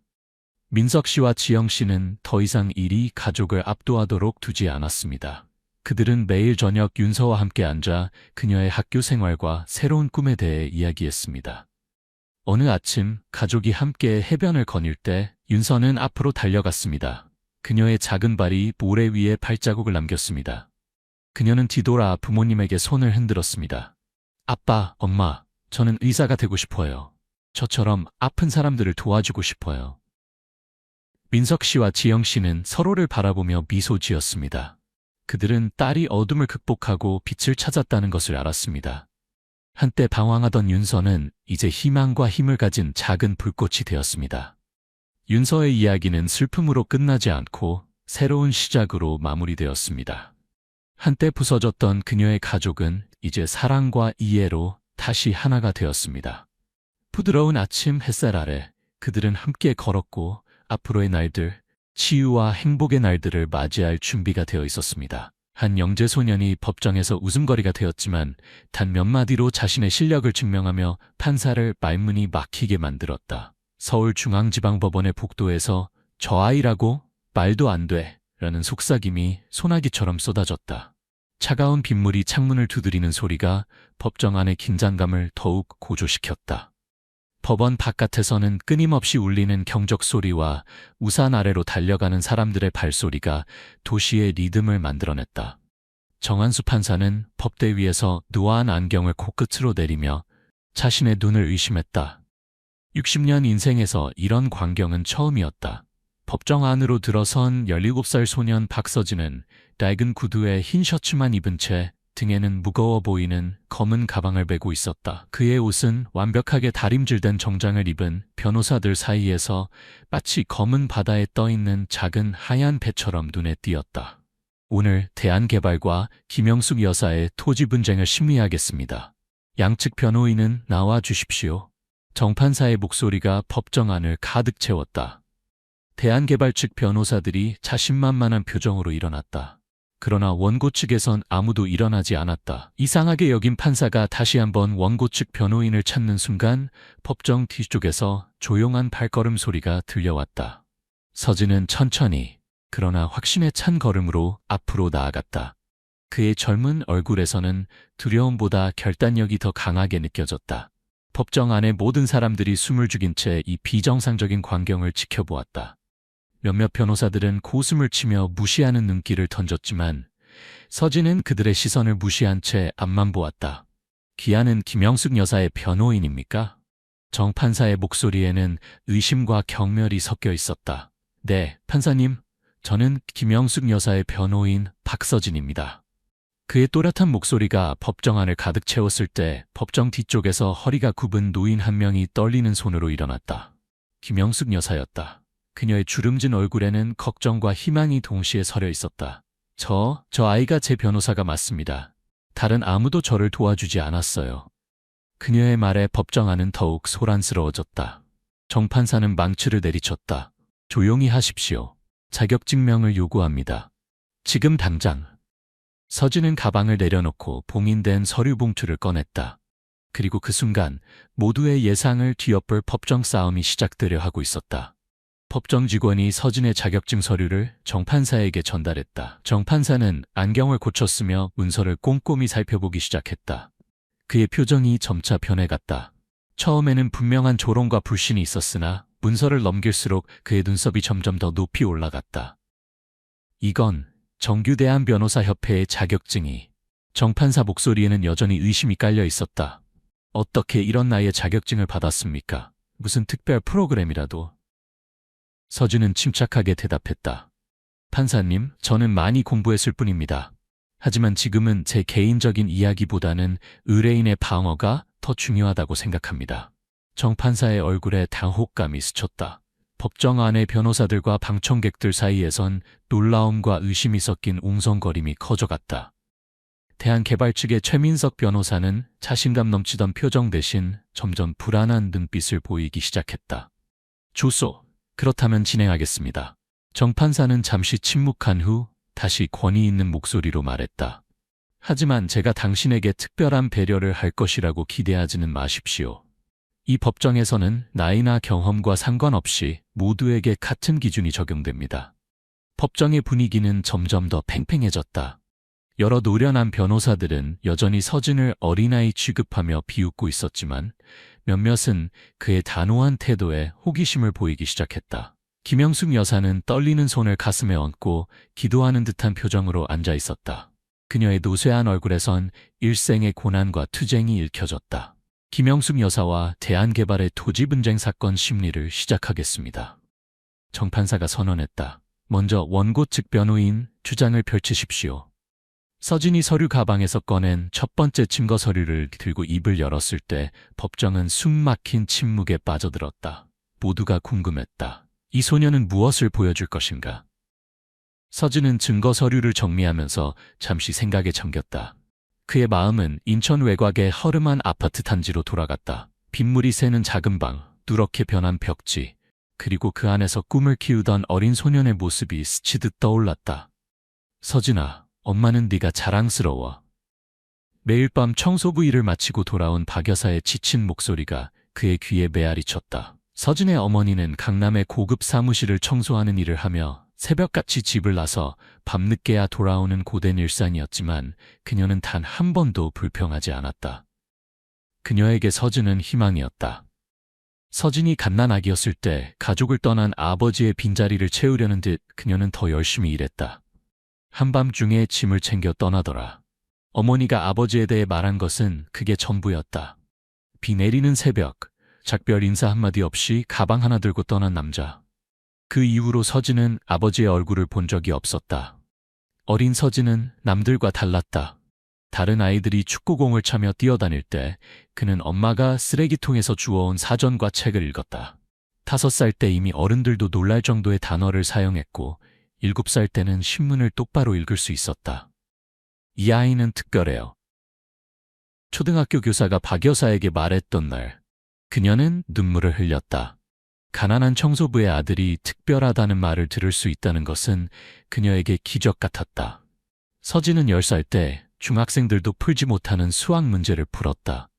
민석 씨와 지영 씨는 더 이상 일이 가족을 압도하도록 두지 않았습니다. 그들은 매일 저녁 윤서와 함께 앉아 그녀의 학교 생활과 새로운 꿈에 대해 이야기했습니다. 어느 아침 가족이 함께 해변을 거닐 때 윤서는 앞으로 달려갔습니다. 그녀의 작은 발이 모래 위에 발자국을 남겼습니다. 그녀는 뒤돌아 부모님에게 손을 흔들었습니다. 아빠, 엄마, 저는 의사가 되고 싶어요. 저처럼 아픈 사람들을 도와주고 싶어요. 민석 씨와 지영 씨는 서로를 바라보며 미소 지었습니다. 그들은 딸이 어둠을 극복하고 빛을 찾았다는 것을 알았습니다. 한때 방황하던 윤서는 이제 희망과 힘을 가진 작은 불꽃이 되었습니다. 윤서의 이야기는 슬픔으로 끝나지 않고 새로운 시작으로 마무리되었습니다. 한때 부서졌던 그녀의 가족은 이제 사랑과 이해로 다시 하나가 되었습니다. 부드러운 아침 햇살 아래 그들은 함께 걸었고 앞으로의 날들, 치유와 행복의 날들을 맞이할 준비가 되어 있었습니다. 한 영재 소년이 법정에서 웃음거리가 되었지만 단 몇 마디로 자신의 실력을 증명하며 판사를 말문이 막히게 만들었다. 서울중앙지방법원의 복도에서 저 아이라고? 말도 안 돼 라는 속삭임이 소나기처럼 쏟아졌다. 차가운 빗물이 창문을 두드리는 소리가 법정 안의 긴장감을 더욱 고조시켰다. 법원 바깥에서는 끊임없이 울리는 경적 소리와 우산 아래로 달려가는 사람들의 발소리가 도시의 리듬을 만들어냈다. 정한수 판사는 법대 위에서 노안 안경을 코끝으로 내리며 자신의 눈을 의심했다. 60년 인생에서 이런 광경은 처음이었다. 법정 안으로 들어선 17살 소년 박서진은 낡은 구두에 흰 셔츠만 입은 채 등에는 무거워 보이는 검은 가방을 메고 있었다. 그의 옷은 완벽하게 다림질된 정장을 입은 변호사들 사이에서 마치 검은 바다에 떠있는 작은 하얀 배처럼 눈에 띄었다. 오늘 대한개발과 김영숙 여사의 토지 분쟁을 심리하겠습니다. 양측 변호인은 나와 주십시오. 정판사의 목소리가 법정 안을 가득 채웠다. 대한개발 측 변호사들이 자신만만한 표정으로 일어났다. 그러나 원고 측에선 아무도 일어나지 않았다. 이상하게 여긴 판사가 다시 한번 원고 측 변호인을 찾는 순간 법정 뒤쪽에서 조용한 발걸음 소리가 들려왔다. 서진은 천천히 그러나 확신에 찬 걸음으로 앞으로 나아갔다. 그의 젊은 얼굴에서는 두려움보다 결단력이 더 강하게 느껴졌다. 법정 안의 모든 사람들이 숨을 죽인 채 이 비정상적인 광경을 지켜보았다. 몇몇 변호사들은 고숨을 치며 무시하는 눈길을 던졌지만 서진은 그들의 시선을 무시한 채 앞만 보았다. 기아는 김영숙 여사의 변호인입니까? 정 판사의 목소리에는 의심과 경멸이 섞여 있었다. 네, 판사님. 저는 김영숙 여사의 변호인 박서진입니다. 그의 또렷한 목소리가 법정 안을 가득 채웠을 때 법정 뒤쪽에서 허리가 굽은 노인 한 명이 떨리는 손으로 일어났다. 김영숙 여사였다. 그녀의 주름진 얼굴에는 걱정과 희망이 동시에 서려 있었다. 저 아이가 제 변호사가 맞습니다. 다른 아무도 저를 도와주지 않았어요. 그녀의 말에 법정 안은 더욱 소란스러워졌다. 정 판사는 망치를 내리쳤다. 조용히 하십시오. 자격증명을 요구합니다. 지금 당장. 서진은 가방을 내려놓고 봉인된 서류 봉투를 꺼냈다. 그리고 그 순간 모두의 예상을 뒤엎을 법정 싸움이 시작되려 하고 있었다. 법정 직원이 서진의 자격증 서류를 정 판사에게 전달했다. 정 판사는 안경을 고쳤으며 문서를 꼼꼼히 살펴보기 시작했다. 그의 표정이 점차 변해갔다. 처음에는 분명한 조롱과 불신이 있었으나 문서를 넘길수록 그의 눈썹이 점점 더 높이 올라갔다. 이건 정규대한 변호사협회의 자격증이. 정 판사 목소리에는 여전히 의심이 깔려 있었다. 어떻게 이런 나이에 자격증을 받았습니까? 무슨 특별 프로그램이라도? 서진은 침착하게 대답했다. 판사님, 저는 많이 공부했을 뿐입니다. 하지만 지금은 제 개인적인 이야기보다는 의뢰인의 방어가 더 중요하다고 생각합니다. 정 판사의 얼굴에 당혹감이 스쳤다. 법정 안의 변호사들과 방청객들 사이에선 놀라움과 의심이 섞인 웅성거림이 커져갔다. 대한개발 측의 최민석 변호사는 자신감 넘치던 표정 대신 점점 불안한 눈빛을 보이기 시작했다. 좋소. 그렇다면 진행하겠습니다. 정 판사는 잠시 침묵한 후 다시 권위 있는 목소리로 말했다. 하지만 제가 당신에게 특별한 배려를 할 것이라고 기대하지는 마십시오. 이 법정에서는 나이나 경험과 상관없이 모두에게 같은 기준이 적용됩니다. 법정의 분위기는 점점 더 팽팽해졌다. 여러 노련한 변호사들은 여전히 서진을 어린아이 취급하며 비웃고 있었지만 몇몇은 그의 단호한 태도에 호기심을 보이기 시작했다. 김영숙 여사는 떨리는 손을 가슴에 얹고 기도하는 듯한 표정으로 앉아 있었다. 그녀의 노쇠한 얼굴에선 일생의 고난과 투쟁이 읽혀졌다. 김영숙 여사와 대한개발의 토지 분쟁 사건 심리를 시작하겠습니다. 정 판사가 선언했다. 먼저 원고 측 변호인 주장을 펼치십시오. 서진이 서류 가방에서 꺼낸 첫 번째 증거 서류를 들고 입을 열었을 때 법정은 숨막힌 침묵에 빠져들었다. 모두가 궁금했다. 이 소녀는 무엇을 보여줄 것인가? 서진은 증거 서류를 정리하면서 잠시 생각에 잠겼다. 그의 마음은 인천 외곽의 허름한 아파트 단지로 돌아갔다. 빗물이 새는 작은 방, 누렇게 변한 벽지, 그리고 그 안에서 꿈을 키우던 어린 소년의 모습이 스치듯 떠올랐다. 서진아, 엄마는 네가 자랑스러워. 매일 밤 청소부 일을 마치고 돌아온 박 여사의 지친 목소리가 그의 귀에 메아리 쳤다. 서진의 어머니는 강남의 고급 사무실을 청소하는 일을 하며 새벽같이 집을 나서 밤늦게야 돌아오는 고된 일상이었지만 그녀는 단 한 번도 불평하지 않았다. 그녀에게 서진은 희망이었다. 서진이 갓난아기였을 때 가족을 떠난 아버지의 빈자리를 채우려는 듯 그녀는 더 열심히 일했다. 한밤중에 짐을 챙겨 떠나더라. 어머니가 아버지에 대해 말한 것은 그게 전부였다. 비 내리는 새벽, 작별 인사 한마디 없이 가방 하나 들고 떠난 남자. 그 이후로 서진은 아버지의 얼굴을 본 적이 없었다. 어린 서진은 남들과 달랐다. 다른 아이들이 축구공을 차며 뛰어다닐 때 그는 엄마가 쓰레기통에서 주워온 사전과 책을 읽었다. 5살 때 이미 어른들도 놀랄 정도의 단어를 사용했고 7살 때는 신문을 똑바로 읽을 수 있었다. 이 아이는 특별해요. 초등학교 교사가 박 여사에게 말했던 날, 그녀는 눈물을 흘렸다. 가난한 청소부의 아들이 특별하다는 말을 들을 수 있다는 것은 그녀에게 기적 같았다. 서진은 10살 때 중학생들도 풀지 못하는 수학 문제를 풀었다.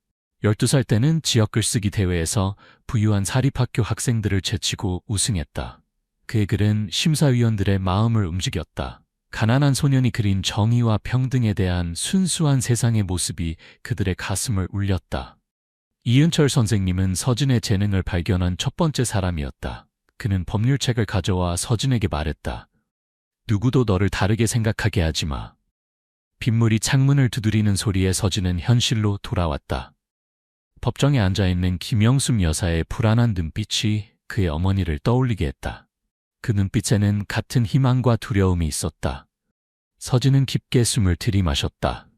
12살 때는 지역 글쓰기 대회에서 부유한 사립학교 학생들을 제치고 우승했다. 그의 글은 심사위원들의 마음을 움직였다. 가난한 소년이 그린 정의와 평등에 대한 순수한 세상의 모습이 그들의 가슴을 울렸다. 이은철 선생님은 서진의 재능을 발견한 첫 번째 사람이었다. 그는 법률책을 가져와 서진에게 말했다. 누구도 너를 다르게 생각하게 하지 마. 빗물이 창문을 두드리는 소리에 서진은 현실로 돌아왔다. 법정에 앉아있는 김영숙 여사의 불안한 눈빛이 그의 어머니를 떠올리게 했다. 그 눈빛에는 같은 희망과 두려움이 있었다. 서진은 깊게 숨을 들이마셨다.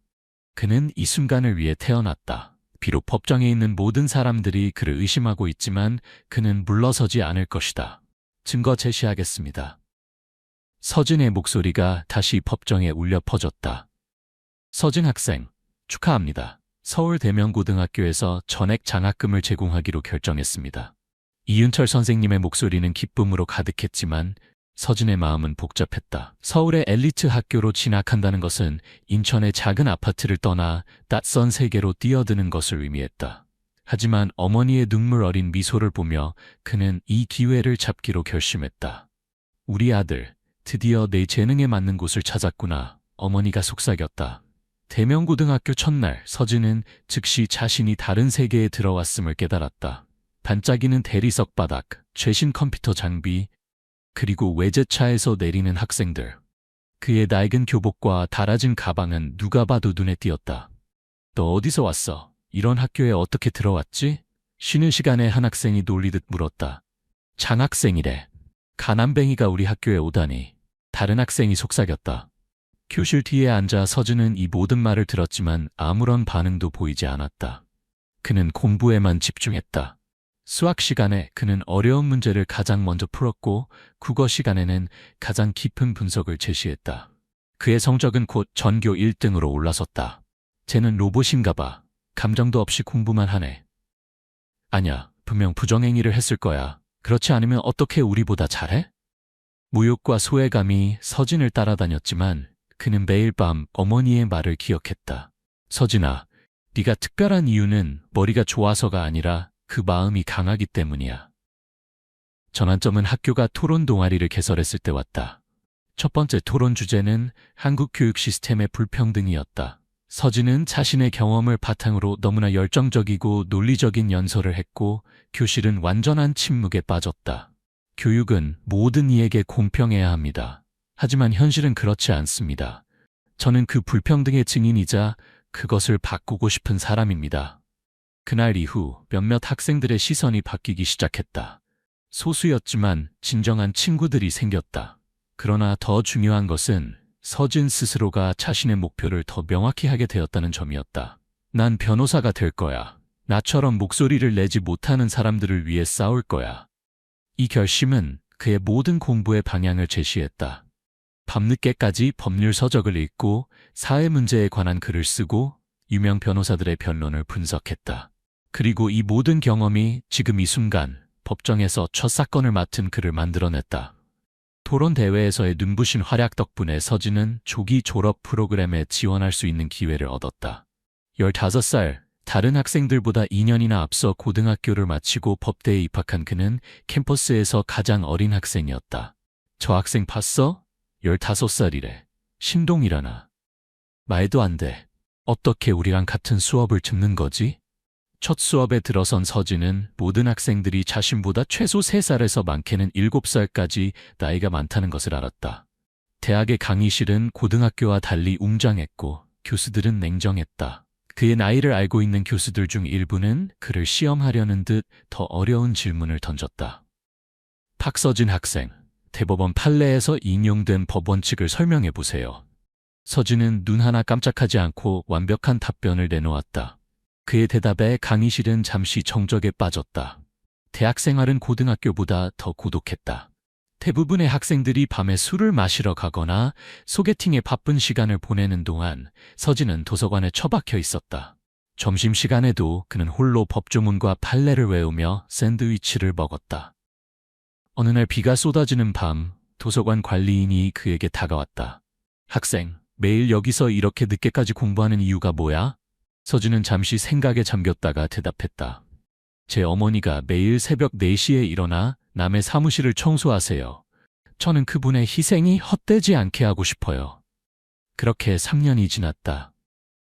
그는 이 순간을 위해 태어났다. 비록 법정에 있는 모든 사람들이 그를 의심하고 있지만 그는 물러서지 않을 것이다. 증거 제시하겠습니다. 서진의 목소리가 다시 법정에 울려 퍼졌다. 서진 학생, 축하합니다. 서울 대명고등학교에서 전액 장학금을 제공하기로 결정했습니다. 이윤철 선생님의 목소리는 기쁨으로 가득했지만 서진의 마음은 복잡했다. 서울의 엘리트 학교로 진학한다는 것은 인천의 작은 아파트를 떠나 낯선 세계로 뛰어드는 것을 의미했다. 하지만 어머니의 눈물 어린 미소를 보며 그는 이 기회를 잡기로 결심했다. 우리 아들, 드디어 내 재능에 맞는 곳을 찾았구나. 어머니가 속삭였다. 대명고등학교 첫날 서진은 즉시 자신이 다른 세계에 들어왔음을 깨달았다. 반짝이는 대리석 바닥, 최신 컴퓨터 장비, 그리고 외제차에서 내리는 학생들. 그의 낡은 교복과 닳아진 가방은 누가 봐도 눈에 띄었다. 너 어디서 왔어? 이런 학교에 어떻게 들어왔지? 쉬는 시간에 한 학생이 놀리듯 물었다. 장학생이래. 가난뱅이가 우리 학교에 오다니. 다른 학생이 속삭였다. 교실 뒤에 앉아 서진은 이 모든 말을 들었지만 아무런 반응도 보이지 않았다. 그는 공부에만 집중했다. 수학 시간에 그는 어려운 문제를 가장 먼저 풀었고 국어 시간에는 가장 깊은 분석을 제시했다. 그의 성적은 곧 전교 1등으로 올라섰다. 쟤는 로봇인가 봐. 감정도 없이 공부만 하네. 아냐, 분명 부정행위를 했을 거야. 그렇지 않으면 어떻게 우리보다 잘해? 모욕과 소외감이 서진을 따라다녔지만 그는 매일 밤 어머니의 말을 기억했다. 서진아, 네가 특별한 이유는 머리가 좋아서가 아니라 그 마음이 강하기 때문이야. 전환점은 학교가 토론 동아리를 개설했을 때 왔다. 첫 번째 토론 주제는 한국 교육 시스템의 불평등이었다. 서진은 자신의 경험을 바탕으로 너무나 열정적이고 논리적인 연설을 했고 교실은 완전한 침묵에 빠졌다. 교육은 모든 이에게 공평해야 합니다. 하지만 현실은 그렇지 않습니다. 저는 그 불평등의 증인이자 그것을 바꾸고 싶은 사람입니다. 그날 이후 몇몇 학생들의 시선이 바뀌기 시작했다. 소수였지만 진정한 친구들이 생겼다. 그러나 더 중요한 것은 서진 스스로가 자신의 목표를 더 명확히 하게 되었다는 점이었다. 난 변호사가 될 거야. 나처럼 목소리를 내지 못하는 사람들을 위해 싸울 거야. 이 결심은 그의 모든 공부의 방향을 제시했다. 밤늦게까지 법률 서적을 읽고 사회 문제에 관한 글을 쓰고 유명 변호사들의 변론을 분석했다. 그리고 이 모든 경험이 지금 이 순간 법정에서 첫 사건을 맡은 그를 만들어냈다. 토론 대회에서의 눈부신 활약 덕분에 서진은 조기 졸업 프로그램에 지원할 수 있는 기회를 얻었다. 15살, 다른 학생들보다 2년이나 앞서 고등학교를 마치고 법대에 입학한 그는 캠퍼스에서 가장 어린 학생이었다. 저 학생 봤어? 15살이래. 신동이라나. 말도 안 돼. 어떻게 우리랑 같은 수업을 듣는 거지? 첫 수업에 들어선 서진은 모든 학생들이 자신보다 최소 3살에서 많게는 7살까지 나이가 많다는 것을 알았다. 대학의 강의실은 고등학교와 달리 웅장했고 교수들은 냉정했다. 그의 나이를 알고 있는 교수들 중 일부는 그를 시험하려는 듯 더 어려운 질문을 던졌다. 박서진 학생, 대법원 판례에서 인용된 법 원칙을 설명해 보세요. 서진은 눈 하나 깜짝하지 않고 완벽한 답변을 내놓았다. 그의 대답에 강의실은 잠시 정적에 빠졌다. 대학 생활은 고등학교보다 더 고독했다. 대부분의 학생들이 밤에 술을 마시러 가거나 소개팅에 바쁜 시간을 보내는 동안 서진은 도서관에 처박혀 있었다. 점심시간에도 그는 홀로 법조문과 판례를 외우며 샌드위치를 먹었다. 어느 날 비가 쏟아지는 밤, 도서관 관리인이 그에게 다가왔다. 학생, 매일 여기서 이렇게 늦게까지 공부하는 이유가 뭐야? 서진은 잠시 생각에 잠겼다가 대답했다. 제 어머니가 매일 새벽 4시에 일어나 남의 사무실을 청소하세요. 저는 그분의 희생이 헛되지 않게 하고 싶어요. 그렇게 3년이 지났다.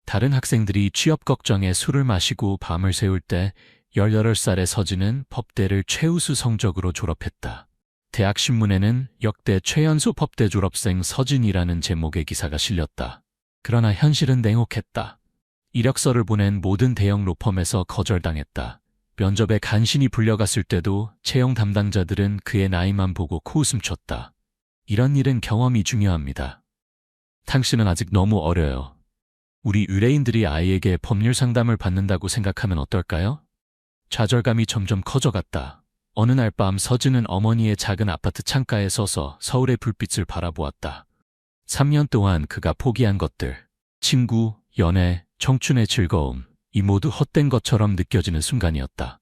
다른 학생들이 취업 걱정에 술을 마시고 밤을 새울 때 18살의 서진은 법대를 최우수 성적으로 졸업했다. 대학 신문에는 역대 최연소 법대 졸업생 서진이라는 제목의 기사가 실렸다. 그러나 현실은 냉혹했다. 이력서를 보낸 모든 대형 로펌에서 거절당했다. 면접에 간신히 불려갔을 때도 채용 담당자들은 그의 나이만 보고 코웃음 쳤다. 이런 일은 경험이 중요합니다. 당신은 아직 너무 어려요. 우리 의뢰인들이 아이에게 법률 상담을 받는다고 생각하면 어떨까요? 좌절감이 점점 커져갔다. 어느 날 밤 서진은 어머니의 작은 아파트 창가에 서서 서울의 불빛을 바라보았다. 3년 동안 그가 포기한 것들, 친구, 연애, 청춘의 즐거움, 이 모두 헛된 것처럼 느껴지는 순간이었다.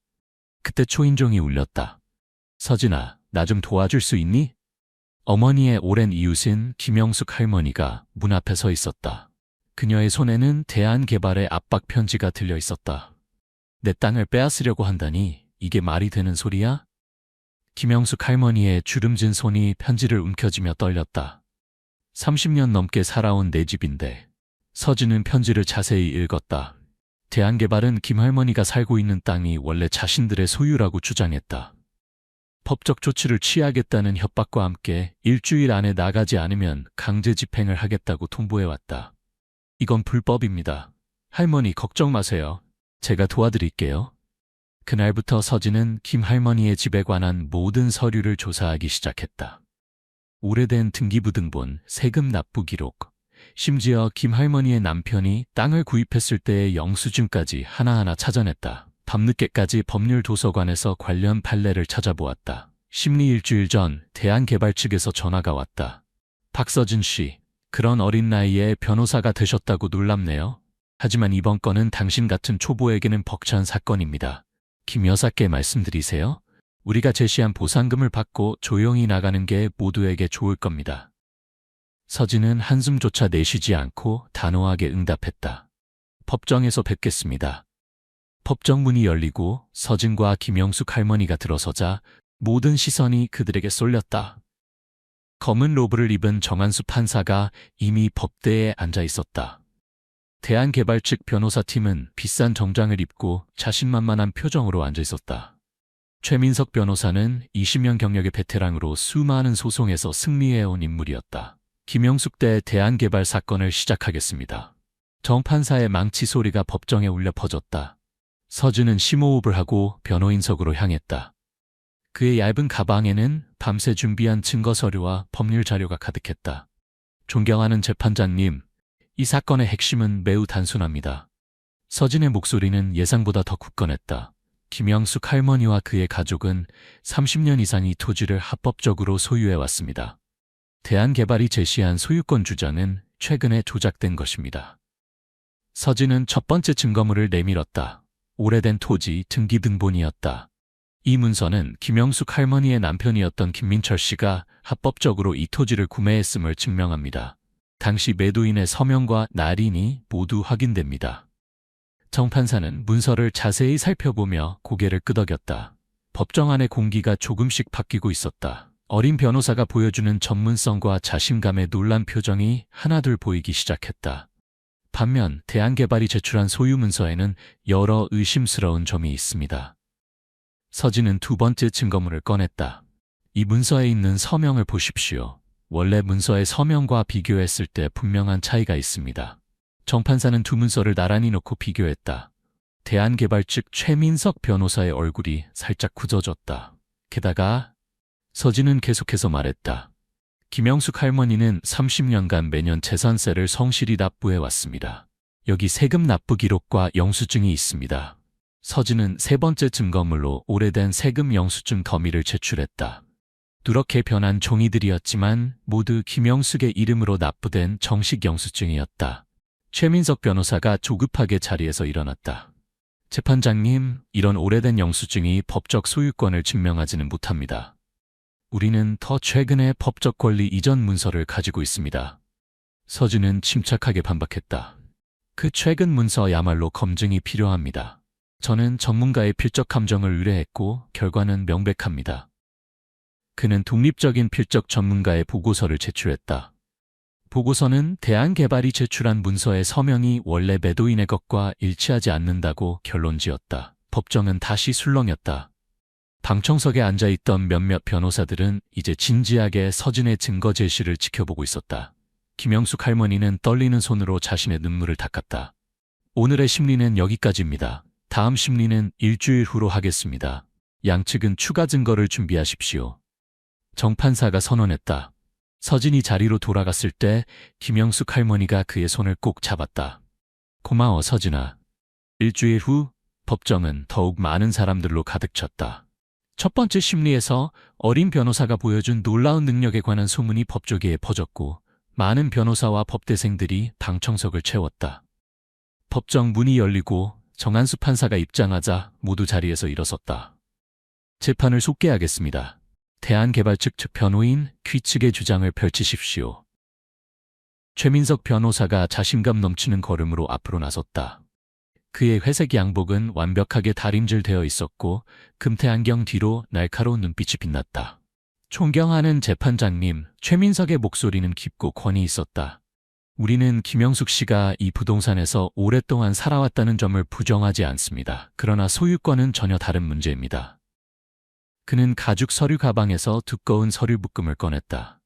그때 초인종이 울렸다. 서진아, 나 좀 도와줄 수 있니? 어머니의 오랜 이웃인 김영숙 할머니가 문 앞에 서 있었다. 그녀의 손에는 대한개발의 압박 편지가 들려 있었다. 내 땅을 빼앗으려고 한다니 이게 말이 되는 소리야? 김영숙 할머니의 주름진 손이 편지를 움켜쥐며 떨렸다. 30년 넘게 살아온 내 집인데. 서진은 편지를 자세히 읽었다. 대한개발은 김 할머니가 살고 있는 땅이 원래 자신들의 소유라고 주장했다. 법적 조치를 취하겠다는 협박과 함께 일주일 안에 나가지 않으면 강제 집행을 하겠다고 통보해왔다. 이건 불법입니다. 할머니 걱정 마세요. 제가 도와드릴게요. 그날부터 서진은 김 할머니의 집에 관한 모든 서류를 조사하기 시작했다. 오래된 등기부등본, 세금 납부 기록, 심지어 김 할머니의 남편이 땅을 구입했을 때의 영수증까지 하나하나 찾아냈다. 밤늦게까지 법률 도서관에서 관련 판례를 찾아보았다. 심리 일주일 전 대한개발 측에서 전화가 왔다. 박서진 씨, 그런 어린 나이에 변호사가 되셨다고 놀랍네요. 하지만 이번 건은 당신 같은 초보에게는 벅찬 사건입니다. 김 여사께 말씀드리세요. 우리가 제시한 보상금을 받고 조용히 나가는 게 모두에게 좋을 겁니다. 서진은 한숨조차 내쉬지 않고 단호하게 응답했다. 법정에서 뵙겠습니다. 법정 문이 열리고 서진과 김영숙 할머니가 들어서자 모든 시선이 그들에게 쏠렸다. 검은 로브를 입은 정한수 판사가 이미 법대에 앉아 있었다. 대한개발 측 변호사팀은 비싼 정장을 입고 자신만만한 표정으로 앉아 있었다. 최민석 변호사는 20년 경력의 베테랑으로 수많은 소송에서 승리해온 인물이었다. 김영숙 대 대한개발 사건을 시작하겠습니다. 정 판사의 망치 소리가 법정에 울려 퍼졌다. 서진은 심호흡을 하고 변호인석으로 향했다. 그의 얇은 가방에는 밤새 준비한 증거 서류와 법률 자료가 가득했다. 존경하는 재판장님, 이 사건의 핵심은 매우 단순합니다. 서진의 목소리는 예상보다 더 굳건했다. 김영숙 할머니와 그의 가족은 30년 이상 이 토지를 합법적으로 소유해왔습니다. 대한개발이 제시한 소유권 주장은 최근에 조작된 것입니다. 서진은 첫 번째 증거물을 내밀었다. 오래된 토지 등기등본이었다. 이 문서는 김영숙 할머니의 남편이었던 김민철 씨가 합법적으로 이 토지를 구매했음을 증명합니다. 당시 매도인의 서명과 날인이 모두 확인됩니다. 정 판사는 문서를 자세히 살펴보며 고개를 끄덕였다. 법정 안의 공기가 조금씩 바뀌고 있었다. 어린 변호사가 보여주는 전문성과 자신감의 놀란 표정이 하나둘 보이기 시작했다. 반면 대한개발이 제출한 소유 문서에는 여러 의심스러운 점이 있습니다. 서진은 두 번째 증거물을 꺼냈다. 이 문서에 있는 서명을 보십시오. 원래 문서의 서명과 비교했을 때 분명한 차이가 있습니다. 정 판사는 두 문서를 나란히 놓고 비교했다. 대한개발 측 최민석 변호사의 얼굴이 살짝 굳어졌다. 게다가 서진은 계속해서 말했다. 김영숙 할머니는 30년간 매년 재산세를 성실히 납부해 왔습니다. 여기 세금 납부 기록과 영수증이 있습니다. 서진은 세 번째 증거물로 오래된 세금 영수증 더미를 제출했다. 누렇게 변한 종이들이었지만 모두 김영숙의 이름으로 납부된 정식 영수증이었다. 최민석 변호사가 조급하게 자리에서 일어났다. 재판장님, 이런 오래된 영수증이 법적 소유권을 증명하지는 못합니다. 우리는 더 최근의 법적 권리 이전 문서를 가지고 있습니다. 서진은 침착하게 반박했다. 그 최근 문서야말로 검증이 필요합니다. 저는 전문가의 필적 감정을 의뢰했고 결과는 명백합니다. 그는 독립적인 필적 전문가의 보고서를 제출했다. 보고서는 대한개발이 제출한 문서의 서명이 원래 매도인의 것과 일치하지 않는다고 결론지었다. 법정은 다시 술렁였다. 방청석에 앉아있던 몇몇 변호사들은 이제 진지하게 서진의 증거 제시를 지켜보고 있었다. 김영숙 할머니는 떨리는 손으로 자신의 눈물을 닦았다. 오늘의 심리는 여기까지입니다. 다음 심리는 일주일 후로 하겠습니다. 양측은 추가 증거를 준비하십시오. 정판사가 선언했다. 서진이 자리로 돌아갔을 때 김영숙 할머니가 그의 손을 꼭 잡았다. 고마워, 서진아. 일주일 후 법정은 더욱 많은 사람들로 가득 찼다. 첫 번째 심리에서 어린 변호사가 보여준 놀라운 능력에 관한 소문이 법조계에 퍼졌고 많은 변호사와 법대생들이 방청석을 채웠다. 법정 문이 열리고 정한수 판사가 입장하자 모두 자리에서 일어섰다. 재판을 속개하겠습니다. 대한개발 측 변호인 퀴 측의 주장을 펼치십시오. 최민석 변호사가 자신감 넘치는 걸음으로 앞으로 나섰다. 그의 회색 양복은 완벽하게 다림질되어 있었고 금태 안경 뒤로 날카로운 눈빛이 빛났다. 존경하는 재판장님, 최민석의 목소리는 깊고 권위 있었다. 우리는 김영숙 씨가 이 부동산에서 오랫동안 살아왔다는 점을 부정하지 않습니다. 그러나 소유권은 전혀 다른 문제입니다. 그는 가죽 서류 가방에서 두꺼운 서류 묶음을 꺼냈다.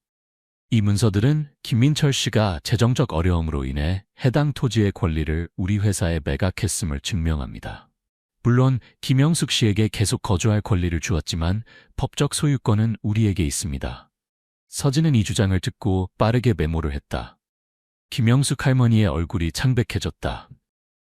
이 문서들은 김민철 씨가 재정적 어려움으로 인해 해당 토지의 권리를 우리 회사에 매각했음을 증명합니다. 물론 김영숙 씨에게 계속 거주할 권리를 주었지만 법적 소유권은 우리에게 있습니다. 서진은 이 주장을 듣고 빠르게 메모를 했다. 김영숙 할머니의 얼굴이 창백해졌다.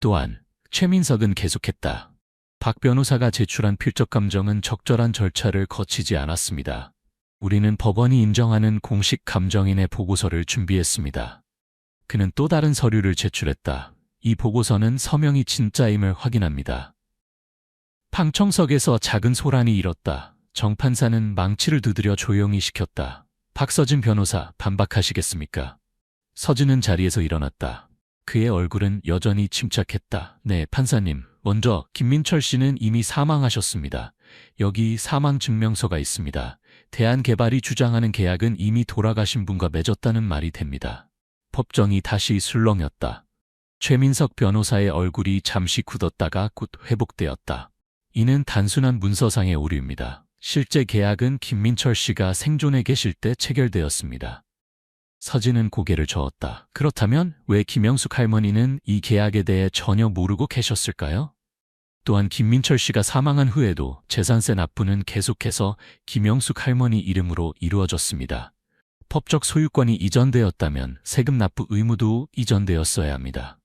또한 최민석은 계속했다. 박 변호사가 제출한 필적 감정은 적절한 절차를 거치지 않았습니다. 우리는 법원이 인정하는 공식 감정인의 보고서를 준비했습니다. 그는 또 다른 서류를 제출했다. 이 보고서는 서명이 진짜임을 확인합니다. 방청석에서 작은 소란이 일었다. 정판사는 망치를 두드려 조용히 시켰다. 박서진 변호사, 반박하시겠습니까? 서진은 자리에서 일어났다. 그의 얼굴은 여전히 침착했다. 네, 판사님. 먼저 김민철 씨는 이미 사망하셨습니다. 여기 사망 증명서가 있습니다. 대한개발이 주장하는 계약은 이미 돌아가신 분과 맺었다는 말이 됩니다. 법정이 다시 술렁였다. 최민석 변호사의 얼굴이 잠시 굳었다가 곧 회복되었다. 이는 단순한 문서상의 오류입니다. 실제 계약은 김민철 씨가 생존해 계실 때 체결되었습니다. 서진은 고개를 저었다. 그렇다면 왜 김영숙 할머니는 이 계약에 대해 전혀 모르고 계셨을까요? 또한 김민철 씨가 사망한 후에도 재산세 납부는 계속해서 김영숙 할머니 이름으로 이루어졌습니다. 법적 소유권이 이전되었다면 세금 납부 의무도 이전되었어야 합니다.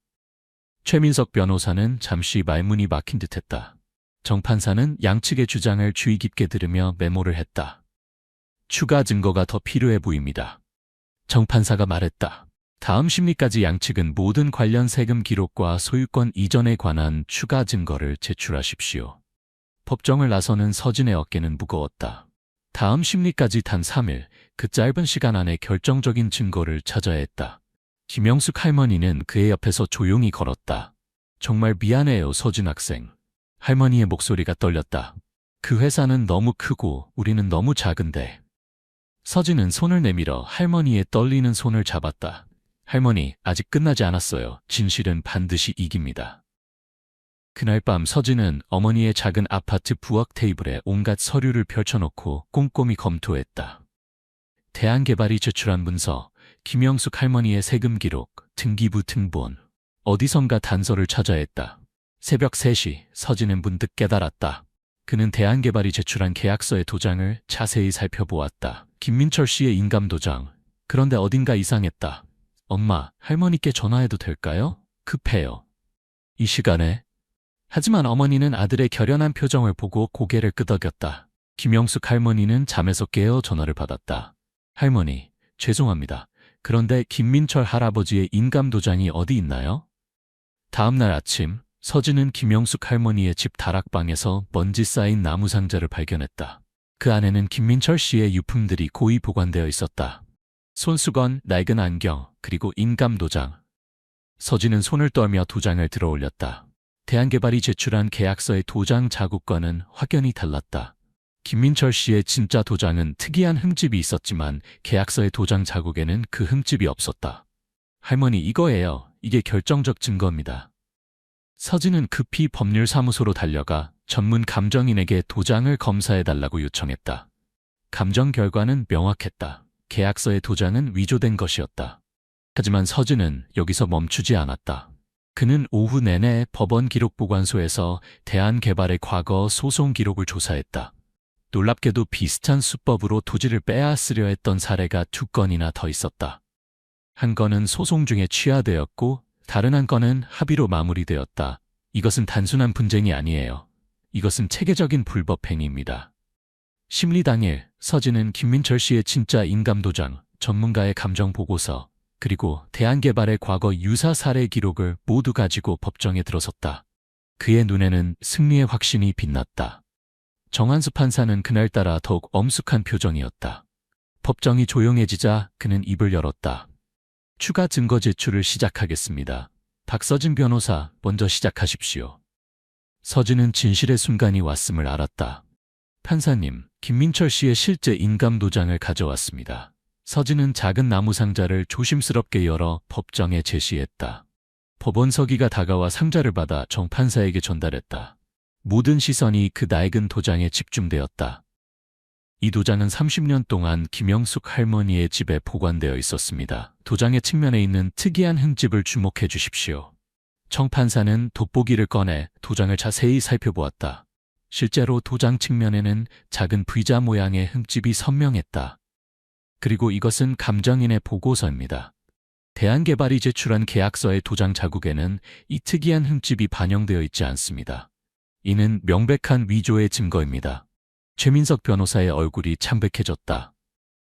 최민석 변호사는 잠시 말문이 막힌 듯했다. 정판사는 양측의 주장을 주의 깊게 들으며 메모를 했다. 추가 증거가 더 필요해 보입니다. 정판사가 말했다. 다음 심리까지 양측은 모든 관련 세금 기록과 소유권 이전에 관한 추가 증거를 제출하십시오. 법정을 나서는 서진의 어깨는 무거웠다. 다음 심리까지 단 3일, 그 짧은 시간 안에 결정적인 증거를 찾아야 했다. 김영숙 할머니는 그의 옆에서 조용히 걸었다. 정말 미안해요, 서진 학생. 할머니의 목소리가 떨렸다. 그 회사는 너무 크고 우리는 너무 작은데. 서진은 손을 내밀어 할머니의 떨리는 손을 잡았다. 할머니, 아직 끝나지 않았어요. 진실은 반드시 이깁니다. 그날 밤 서진은 어머니의 작은 아파트 부엌 테이블에 온갖 서류를 펼쳐놓고 꼼꼼히 검토했다. 대한개발이 제출한 문서, 김영숙 할머니의 세금 기록, 등기부 등본, 어디선가 단서를 찾아야 했다. 새벽 3시 서진은 문득 깨달았다. 그는 대한개발이 제출한 계약서의 도장을 자세히 살펴보았다. 김민철 씨의 인감도장, 그런데 어딘가 이상했다. 엄마, 할머니께 전화해도 될까요? 급해요. 이 시간에? 하지만 어머니는 아들의 결연한 표정을 보고 고개를 끄덕였다. 김영숙 할머니는 잠에서 깨어 전화를 받았다. 할머니, 죄송합니다. 그런데 김민철 할아버지의 인감도장이 어디 있나요? 다음 날 아침, 서진은 김영숙 할머니의 집 다락방에서 먼지 쌓인 나무 상자를 발견했다. 그 안에는 김민철 씨의 유품들이 고이 보관되어 있었다. 손수건, 낡은 안경, 그리고 인감도장. 서진은 손을 떨며 도장을 들어 올렸다. 대한개발이 제출한 계약서의 도장 자국과는 확연히 달랐다. 김민철 씨의 진짜 도장은 특이한 흠집이 있었지만 계약서의 도장 자국에는 그 흠집이 없었다. 할머니, 이거예요. 이게 결정적 증거입니다. 서진은 급히 법률사무소로 달려가 전문 감정인에게 도장을 검사해달라고 요청했다. 감정 결과는 명확했다. 계약서의 도장은 위조된 것이었다. 하지만 서진은 여기서 멈추지 않았다. 그는 오후 내내 법원 기록보관소에서 대한개발의 과거 소송 기록을 조사했다. 놀랍게도 비슷한 수법으로 토지를 빼앗으려 했던 사례가 2건이나 더 있었다. 한 건은 소송 중에 취하되었고 다른 한 건은 합의로 마무리되었다. 이것은 단순한 분쟁이 아니에요. 이것은 체계적인 불법 행위입니다. 심리 당일, 서진은 김민철 씨의 진짜 인감도장, 전문가의 감정보고서, 그리고 대한개발의 과거 유사 사례 기록을 모두 가지고 법정에 들어섰다. 그의 눈에는 승리의 확신이 빛났다. 정한수 판사는 그날따라 더욱 엄숙한 표정이었다. 법정이 조용해지자 그는 입을 열었다. 추가 증거 제출을 시작하겠습니다. 박서진 변호사, 먼저 시작하십시오. 서진은 진실의 순간이 왔음을 알았다. 판사님, 김민철 씨의 실제 인감도장을 가져왔습니다. 서진은 작은 나무 상자를 조심스럽게 열어 법정에 제시했다. 법원 서기가 다가와 상자를 받아 정 판사에게 전달했다. 모든 시선이 그 낡은 도장에 집중되었다. 이 도장은 30년 동안 김영숙 할머니의 집에 보관되어 있었습니다. 도장의 측면에 있는 특이한 흠집을 주목해 주십시오. 정 판사는 돋보기를 꺼내 도장을 자세히 살펴보았다. 실제로 도장 측면에는 작은 V자 모양의 흠집이 선명했다. 그리고 이것은 감정인의 보고서입니다. 대한개발이 제출한 계약서의 도장 자국에는 이 특이한 흠집이 반영되어 있지 않습니다. 이는 명백한 위조의 증거입니다. 최민석 변호사의 얼굴이 창백해졌다.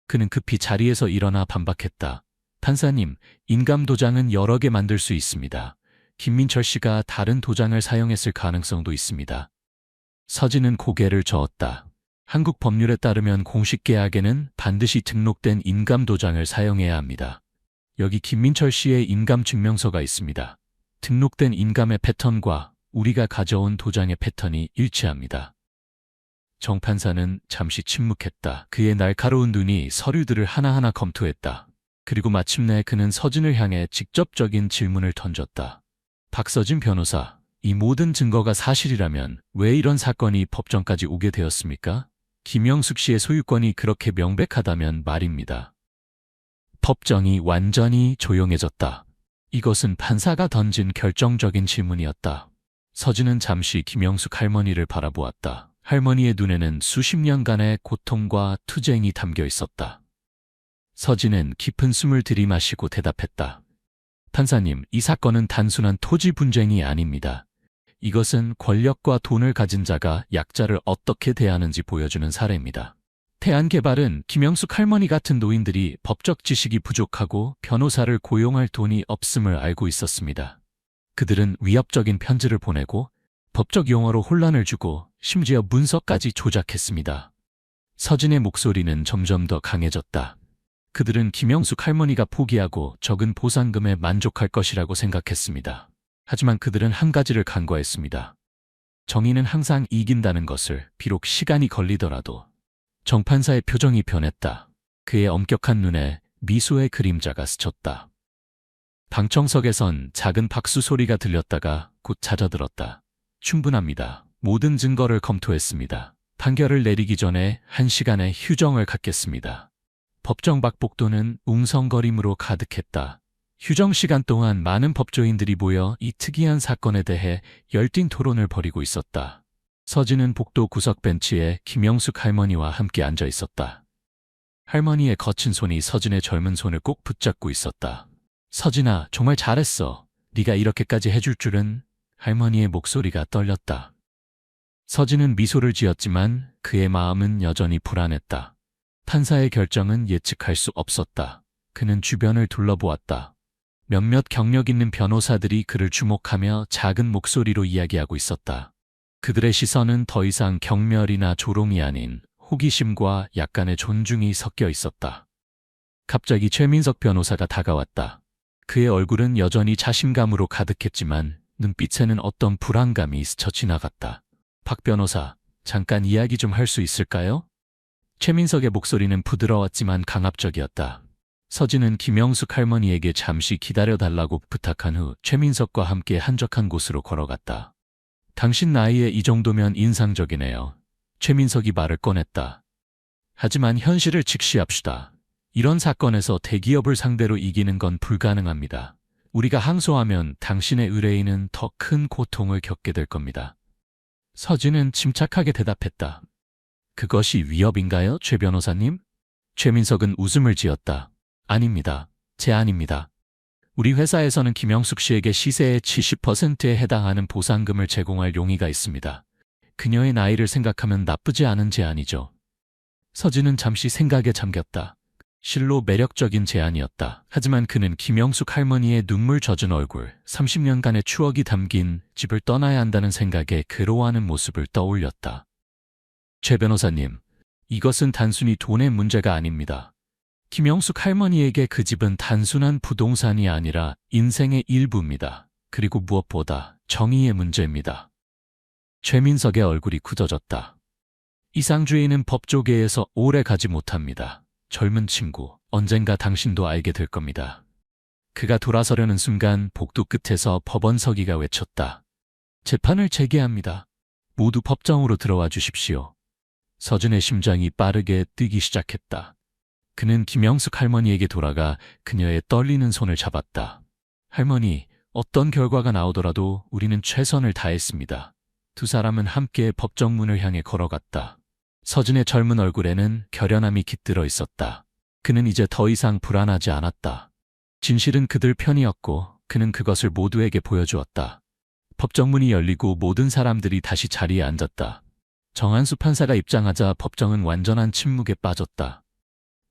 그는 급히 자리에서 일어나 반박했다. 판사님, 인감도장은 여러 개 만들 수 있습니다. 김민철 씨가 다른 도장을 사용했을 가능성도 있습니다. 서진은 고개를 저었다. 한국 법률에 따르면 공식계약에는 반드시 등록된 인감도장을 사용해야 합니다. 여기 김민철 씨의 인감증명서가 있습니다. 등록된 인감의 패턴과 우리가 가져온 도장의 패턴이 일치합니다. 정 판사는 잠시 침묵했다. 그의 날카로운 눈이 서류들을 하나하나 검토했다. 그리고 마침내 그는 서진을 향해 직접적인 질문을 던졌다. 박서진 변호사, 이 모든 증거가 사실이라면 왜 이런 사건이 법정까지 오게 되었습니까? 김영숙 씨의 소유권이 그렇게 명백하다면 말입니다. 법정이 완전히 조용해졌다. 이것은 판사가 던진 결정적인 질문이었다. 서진은 잠시 김영숙 할머니를 바라보았다. 할머니의 눈에는 수십 년간의 고통과 투쟁이 담겨 있었다. 서진은 깊은 숨을 들이마시고 대답했다. 판사님, 이 사건은 단순한 토지 분쟁이 아닙니다. 이것은 권력과 돈을 가진 자가 약자를 어떻게 대하는지 보여주는 사례입니다. 대한개발은 김영숙 할머니 같은 노인들이 법적 지식이 부족하고 변호사를 고용할 돈이 없음을 알고 있었습니다. 그들은 위협적인 편지를 보내고 법적 용어로 혼란을 주고 심지어 문서까지 조작했습니다. 서진의 목소리는 점점 더 강해졌다. 그들은 김영숙 할머니가 포기하고 적은 보상금에 만족할 것이라고 생각했습니다. 하지만 그들은 한 가지를 간과했습니다. 정의는 항상 이긴다는 것을, 비록 시간이 걸리더라도. 정 판사의 표정이 변했다. 그의 엄격한 눈에 미소의 그림자가 스쳤다. 방청석에선 작은 박수 소리가 들렸다가 곧 잦아들었다. 충분합니다. 모든 증거를 검토했습니다. 판결을 내리기 전에 1시간의 휴정을 갖겠습니다. 법정 밖 복도는 웅성거림으로 가득했다. 휴정 시간 동안 많은 법조인들이 모여 이 특이한 사건에 대해 열띤 토론을 벌이고 있었다. 서진은 복도 구석 벤치에 김영숙 할머니와 함께 앉아 있었다. 할머니의 거친 손이 서진의 젊은 손을 꼭 붙잡고 있었다. 서진아, 정말 잘했어. 네가 이렇게까지 해줄 줄은. 할머니의 목소리가 떨렸다. 서진은 미소를 지었지만 그의 마음은 여전히 불안했다. 판사의 결정은 예측할 수 없었다. 그는 주변을 둘러보았다. 몇몇 경력 있는 변호사들이 그를 주목하며 작은 목소리로 이야기하고 있었다. 그들의 시선은 더 이상 경멸이나 조롱이 아닌 호기심과 약간의 존중이 섞여 있었다. 갑자기 최민석 변호사가 다가왔다. 그의 얼굴은 여전히 자신감으로 가득했지만 눈빛에는 어떤 불안감이 스쳐 지나갔다. 박 변호사, 잠깐 이야기 좀 할 수 있을까요? 최민석의 목소리는 부드러웠지만 강압적이었다. 서진은 김영숙 할머니에게 잠시 기다려달라고 부탁한 후 최민석과 함께 한적한 곳으로 걸어갔다. 당신 나이에 이 정도면 인상적이네요. 최민석이 말을 꺼냈다. 하지만 현실을 직시합시다. 이런 사건에서 대기업을 상대로 이기는 건 불가능합니다. 우리가 항소하면 당신의 의뢰인은 더 큰 고통을 겪게 될 겁니다. 서진은 침착하게 대답했다. 그것이 위협인가요, 최 변호사님? 최민석은 웃음을 지었다. 아닙니다. 제안입니다. 우리 회사에서는 김영숙 씨에게 시세의 70%에 해당하는 보상금을 제공할 용의가 있습니다. 그녀의 나이를 생각하면 나쁘지 않은 제안이죠. 서진은 잠시 생각에 잠겼다. 실로 매력적인 제안이었다. 하지만 그는 김영숙 할머니의 눈물 젖은 얼굴, 30년간의 추억이 담긴 집을 떠나야 한다는 생각에 괴로워하는 모습을 떠올렸다. 최 변호사님, 이것은 단순히 돈의 문제가 아닙니다. 김영숙 할머니에게 그 집은 단순한 부동산이 아니라 인생의 일부입니다. 그리고 무엇보다 정의의 문제입니다. 최민석의 얼굴이 굳어졌다. 이상주의는 법조계에서 오래 가지 못합니다. 젊은 친구, 언젠가 당신도 알게 될 겁니다. 그가 돌아서려는 순간 복도 끝에서 법원 서기가 외쳤다. 재판을 재개합니다. 모두 법정으로 들어와 주십시오. 서진의 심장이 빠르게 뛰기 시작했다. 그는 김영숙 할머니에게 돌아가 그녀의 떨리는 손을 잡았다. 할머니, 어떤 결과가 나오더라도 우리는 최선을 다했습니다. 두 사람은 함께 법정 문을 향해 걸어갔다. 서진의 젊은 얼굴에는 결연함이 깃들어 있었다. 그는 이제 더 이상 불안하지 않았다. 진실은 그들 편이었고 그는 그것을 모두에게 보여주었다. 법정문이 열리고 모든 사람들이 다시 자리에 앉았다. 정한수 판사가 입장하자 법정은 완전한 침묵에 빠졌다.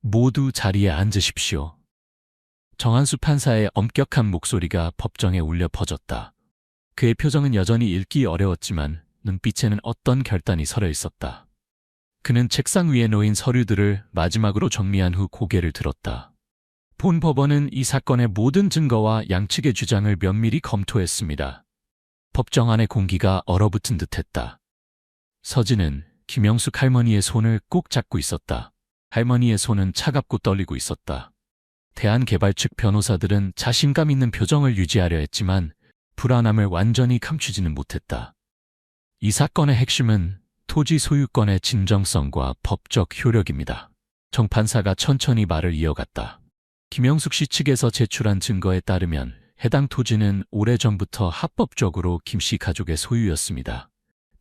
모두 자리에 앉으십시오. 정한수 판사의 엄격한 목소리가 법정에 울려 퍼졌다. 그의 표정은 여전히 읽기 어려웠지만 눈빛에는 어떤 결단이 서려 있었다. 그는 책상 위에 놓인 서류들을 마지막으로 정리한 후 고개를 들었다. 본 법원은 이 사건의 모든 증거와 양측의 주장을 면밀히 검토했습니다. 법정 안의 공기가 얼어붙은 듯했다. 서진은 김영숙 할머니의 손을 꼭 잡고 있었다. 할머니의 손은 차갑고 떨리고 있었다. 대한개발 측 변호사들은 자신감 있는 표정을 유지하려 했지만 불안함을 완전히 감추지는 못했다. 이 사건의 핵심은 토지 소유권의 진정성과 법적 효력입니다. 정 판사가 천천히 말을 이어갔다. 김영숙 씨 측에서 제출한 증거에 따르면 해당 토지는 오래전부터 합법적으로 김 씨 가족의 소유였습니다.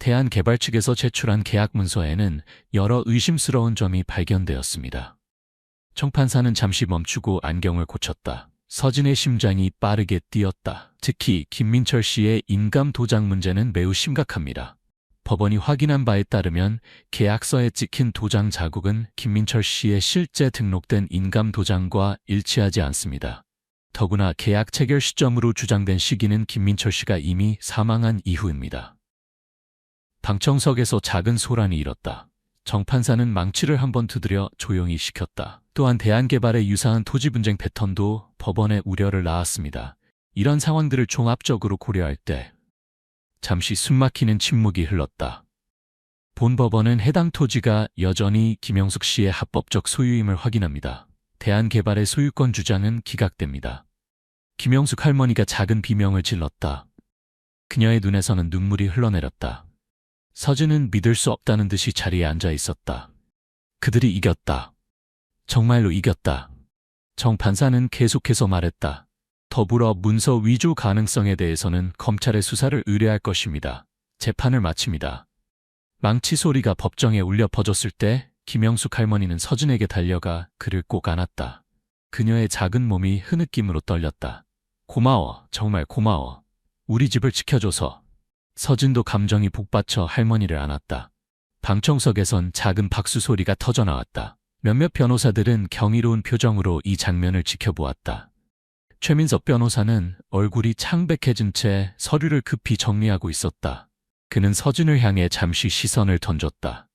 대한개발 측에서 제출한 계약 문서에는 여러 의심스러운 점이 발견되었습니다. 정 판사는 잠시 멈추고 안경을 고쳤다. 서진의 심장이 빠르게 뛰었다. 특히 김민철 씨의 인감 도장 문제는 매우 심각합니다. 법원이 확인한 바에 따르면 계약서에 찍힌 도장 자국은 김민철 씨의 실제 등록된 인감 도장과 일치하지 않습니다. 더구나 계약 체결 시점으로 주장된 시기는 김민철 씨가 이미 사망한 이후입니다. 방청석에서 작은 소란이 일었다. 정 판사는 망치를 한번 두드려 조용히 시켰다. 또한 대한개발의 유사한 토지 분쟁 패턴도 법원에 우려를 낳았습니다. 이런 상황들을 종합적으로 고려할 때 잠시 숨막히는 침묵이 흘렀다. 본 법원은 해당 토지가 여전히 김영숙 씨의 합법적 소유임을 확인합니다. 대한개발의 소유권 주장은 기각됩니다. 김영숙 할머니가 작은 비명을 질렀다. 그녀의 눈에서는 눈물이 흘러내렸다. 서진은 믿을 수 없다는 듯이 자리에 앉아 있었다. 그들이 이겼다. 정말로 이겼다. 정 판사는 계속해서 말했다. 더불어 문서 위조 가능성에 대해서는 검찰의 수사를 의뢰할 것입니다. 재판을 마칩니다. 망치 소리가 법정에 울려 퍼졌을 때 김영숙 할머니는 서진에게 달려가 그를 꼭 안았다. 그녀의 작은 몸이 흐느낌으로 떨렸다. 고마워, 정말 고마워. 우리 집을 지켜줘서. 서진도 감정이 복받쳐 할머니를 안았다. 방청석에선 작은 박수 소리가 터져나왔다. 몇몇 변호사들은 경이로운 표정으로 이 장면을 지켜보았다. 최민석 변호사는 얼굴이 창백해진 채 서류를 급히 정리하고 있었다. 그는 서진을 향해 잠시 시선을 던졌다.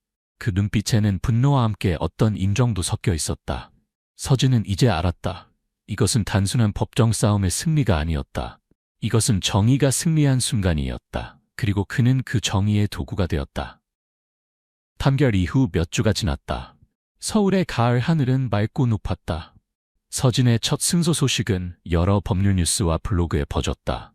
그 눈빛에는 분노와 함께 어떤 인정도 섞여 있었다. 서진은 이제 알았다. 이것은 단순한 법정 싸움의 승리가 아니었다. 이것은 정의가 승리한 순간이었다. 그리고 그는 그 정의의 도구가 되었다. 판결 이후 몇 주가 지났다. 서울의 가을 하늘은 맑고 높았다. 서진의 첫 승소 소식은 여러 법률 뉴스와 블로그에 퍼졌다.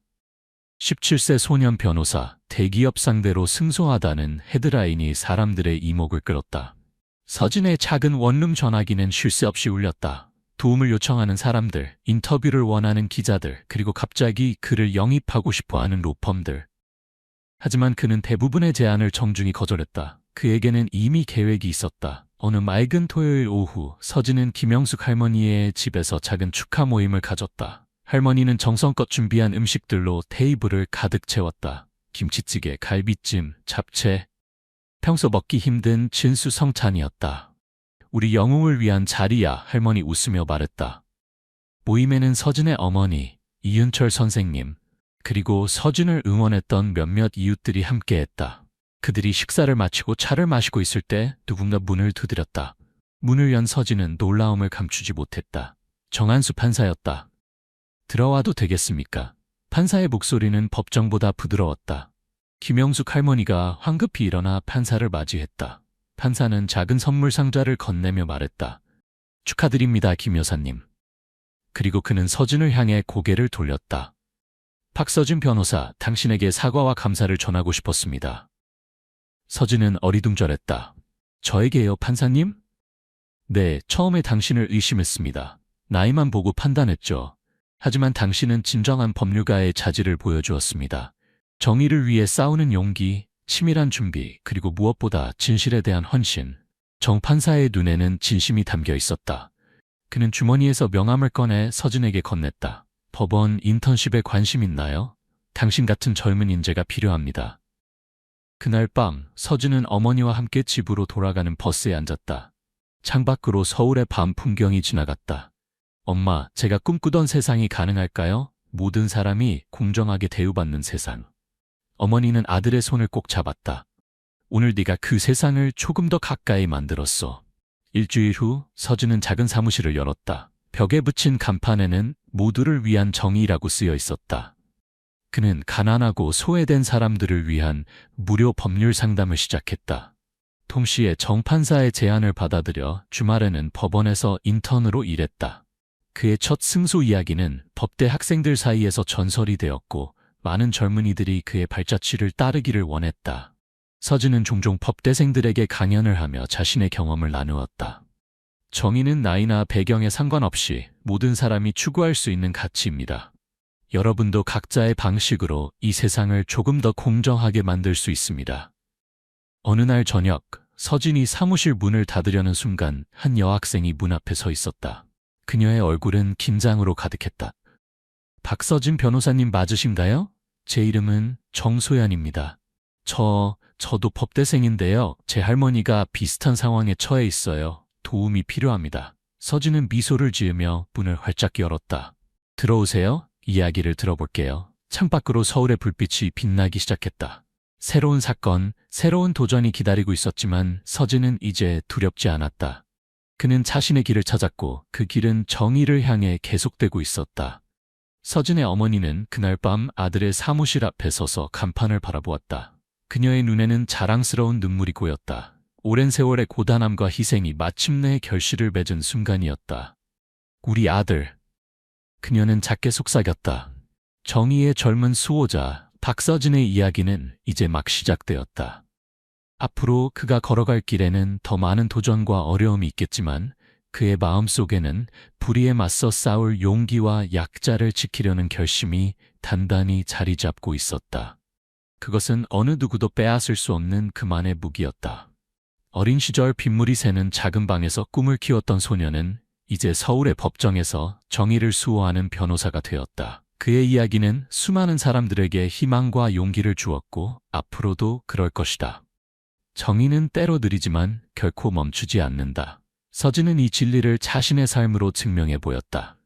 17세 소년 변호사, 대기업 상대로 승소하다는 헤드라인이 사람들의 이목을 끌었다. 서진의 작은 원룸 전화기는 쉴 새 없이 울렸다. 도움을 요청하는 사람들, 인터뷰를 원하는 기자들, 그리고 갑자기 그를 영입하고 싶어하는 로펌들. 하지만 그는 대부분의 제안을 정중히 거절했다. 그에게는 이미 계획이 있었다. 어느 맑은 토요일 오후, 서진은 김영숙 할머니의 집에서 작은 축하 모임을 가졌다. 할머니는 정성껏 준비한 음식들로 테이블을 가득 채웠다. 김치찌개, 갈비찜, 잡채. 평소 먹기 힘든 진수성찬이었다. 우리 영웅을 위한 자리야, 할머니 웃으며 말했다. 모임에는 서진의 어머니, 이윤철 선생님, 그리고 서진을 응원했던 몇몇 이웃들이 함께했다. 그들이 식사를 마치고 차를 마시고 있을 때 누군가 문을 두드렸다. 문을 연 서진은 놀라움을 감추지 못했다. 정한수 판사였다. 들어와도 되겠습니까? 판사의 목소리는 법정보다 부드러웠다. 김영숙 할머니가 황급히 일어나 판사를 맞이했다. 판사는 작은 선물 상자를 건네며 말했다. 축하드립니다, 김 여사님. 그리고 그는 서진을 향해 고개를 돌렸다. 박서진 변호사, 당신에게 사과와 감사를 전하고 싶었습니다. 서진은 어리둥절했다. 저에게요, 판사님? 네, 처음에 당신을 의심했습니다. 나이만 보고 판단했죠. 하지만 당신은 진정한 법률가의 자질을 보여주었습니다. 정의를 위해 싸우는 용기, 치밀한 준비, 그리고 무엇보다 진실에 대한 헌신. 정 판사의 눈에는 진심이 담겨 있었다. 그는 주머니에서 명함을 꺼내 서진에게 건넸다. 법원 인턴십에 관심 있나요? 당신 같은 젊은 인재가 필요합니다. 그날 밤, 서진은 어머니와 함께 집으로 돌아가는 버스에 앉았다. 창밖으로 서울의 밤 풍경이 지나갔다. 엄마, 제가 꿈꾸던 세상이 가능할까요? 모든 사람이 공정하게 대우받는 세상. 어머니는 아들의 손을 꼭 잡았다. 오늘 네가 그 세상을 조금 더 가까이 만들었어. 일주일 후 서진은 작은 사무실을 열었다. 벽에 붙인 간판에는 모두를 위한 정의라고 쓰여 있었다. 그는 가난하고 소외된 사람들을 위한 무료 법률 상담을 시작했다. 동시에 정 판사의 제안을 받아들여 주말에는 법원에서 인턴으로 일했다. 그의 첫 승소 이야기는 법대 학생들 사이에서 전설이 되었고 많은 젊은이들이 그의 발자취를 따르기를 원했다. 서진은 종종 법대생들에게 강연을 하며 자신의 경험을 나누었다. 정의는 나이나 배경에 상관없이 모든 사람이 추구할 수 있는 가치입니다. 여러분도 각자의 방식으로 이 세상을 조금 더 공정하게 만들 수 있습니다. 어느 날 저녁, 서진이 사무실 문을 닫으려는 순간 한 여학생이 문 앞에 서 있었다. 그녀의 얼굴은 긴장으로 가득했다. 박서진 변호사님 맞으신가요? 제 이름은 정소연입니다. 저도 법대생인데요. 제 할머니가 비슷한 상황에 처해 있어요. 도움이 필요합니다. 서진은 미소를 지으며 문을 활짝 열었다. 들어오세요. 이야기를 들어볼게요. 창밖으로 서울의 불빛이 빛나기 시작했다. 새로운 사건, 새로운 도전이 기다리고 있었지만 서진은 이제 두렵지 않았다. 그는 자신의 길을 찾았고 그 길은 정의를 향해 계속되고 있었다. 서진의 어머니는 그날 밤 아들의 사무실 앞에 서서 간판을 바라보았다. 그녀의 눈에는 자랑스러운 눈물이 고였다. 오랜 세월의 고단함과 희생이 마침내 결실을 맺은 순간이었다. 우리 아들. 그녀는 작게 속삭였다. 정의의 젊은 수호자 박서진의 이야기는 이제 막 시작되었다. 앞으로 그가 걸어갈 길에는 더 많은 도전과 어려움이 있겠지만 그의 마음속에는 불의에 맞서 싸울 용기와 약자를 지키려는 결심이 단단히 자리 잡고 있었다. 그것은 어느 누구도 빼앗을 수 없는 그만의 무기였다. 어린 시절 빗물이 새는 작은 방에서 꿈을 키웠던 소녀는 이제 서울의 법정에서 정의를 수호하는 변호사가 되었다. 그의 이야기는 수많은 사람들에게 희망과 용기를 주었고 앞으로도 그럴 것이다. 정의는 때로 느리지만 결코 멈추지 않는다. 서진은 이 진리를 자신의 삶으로 증명해 보였다.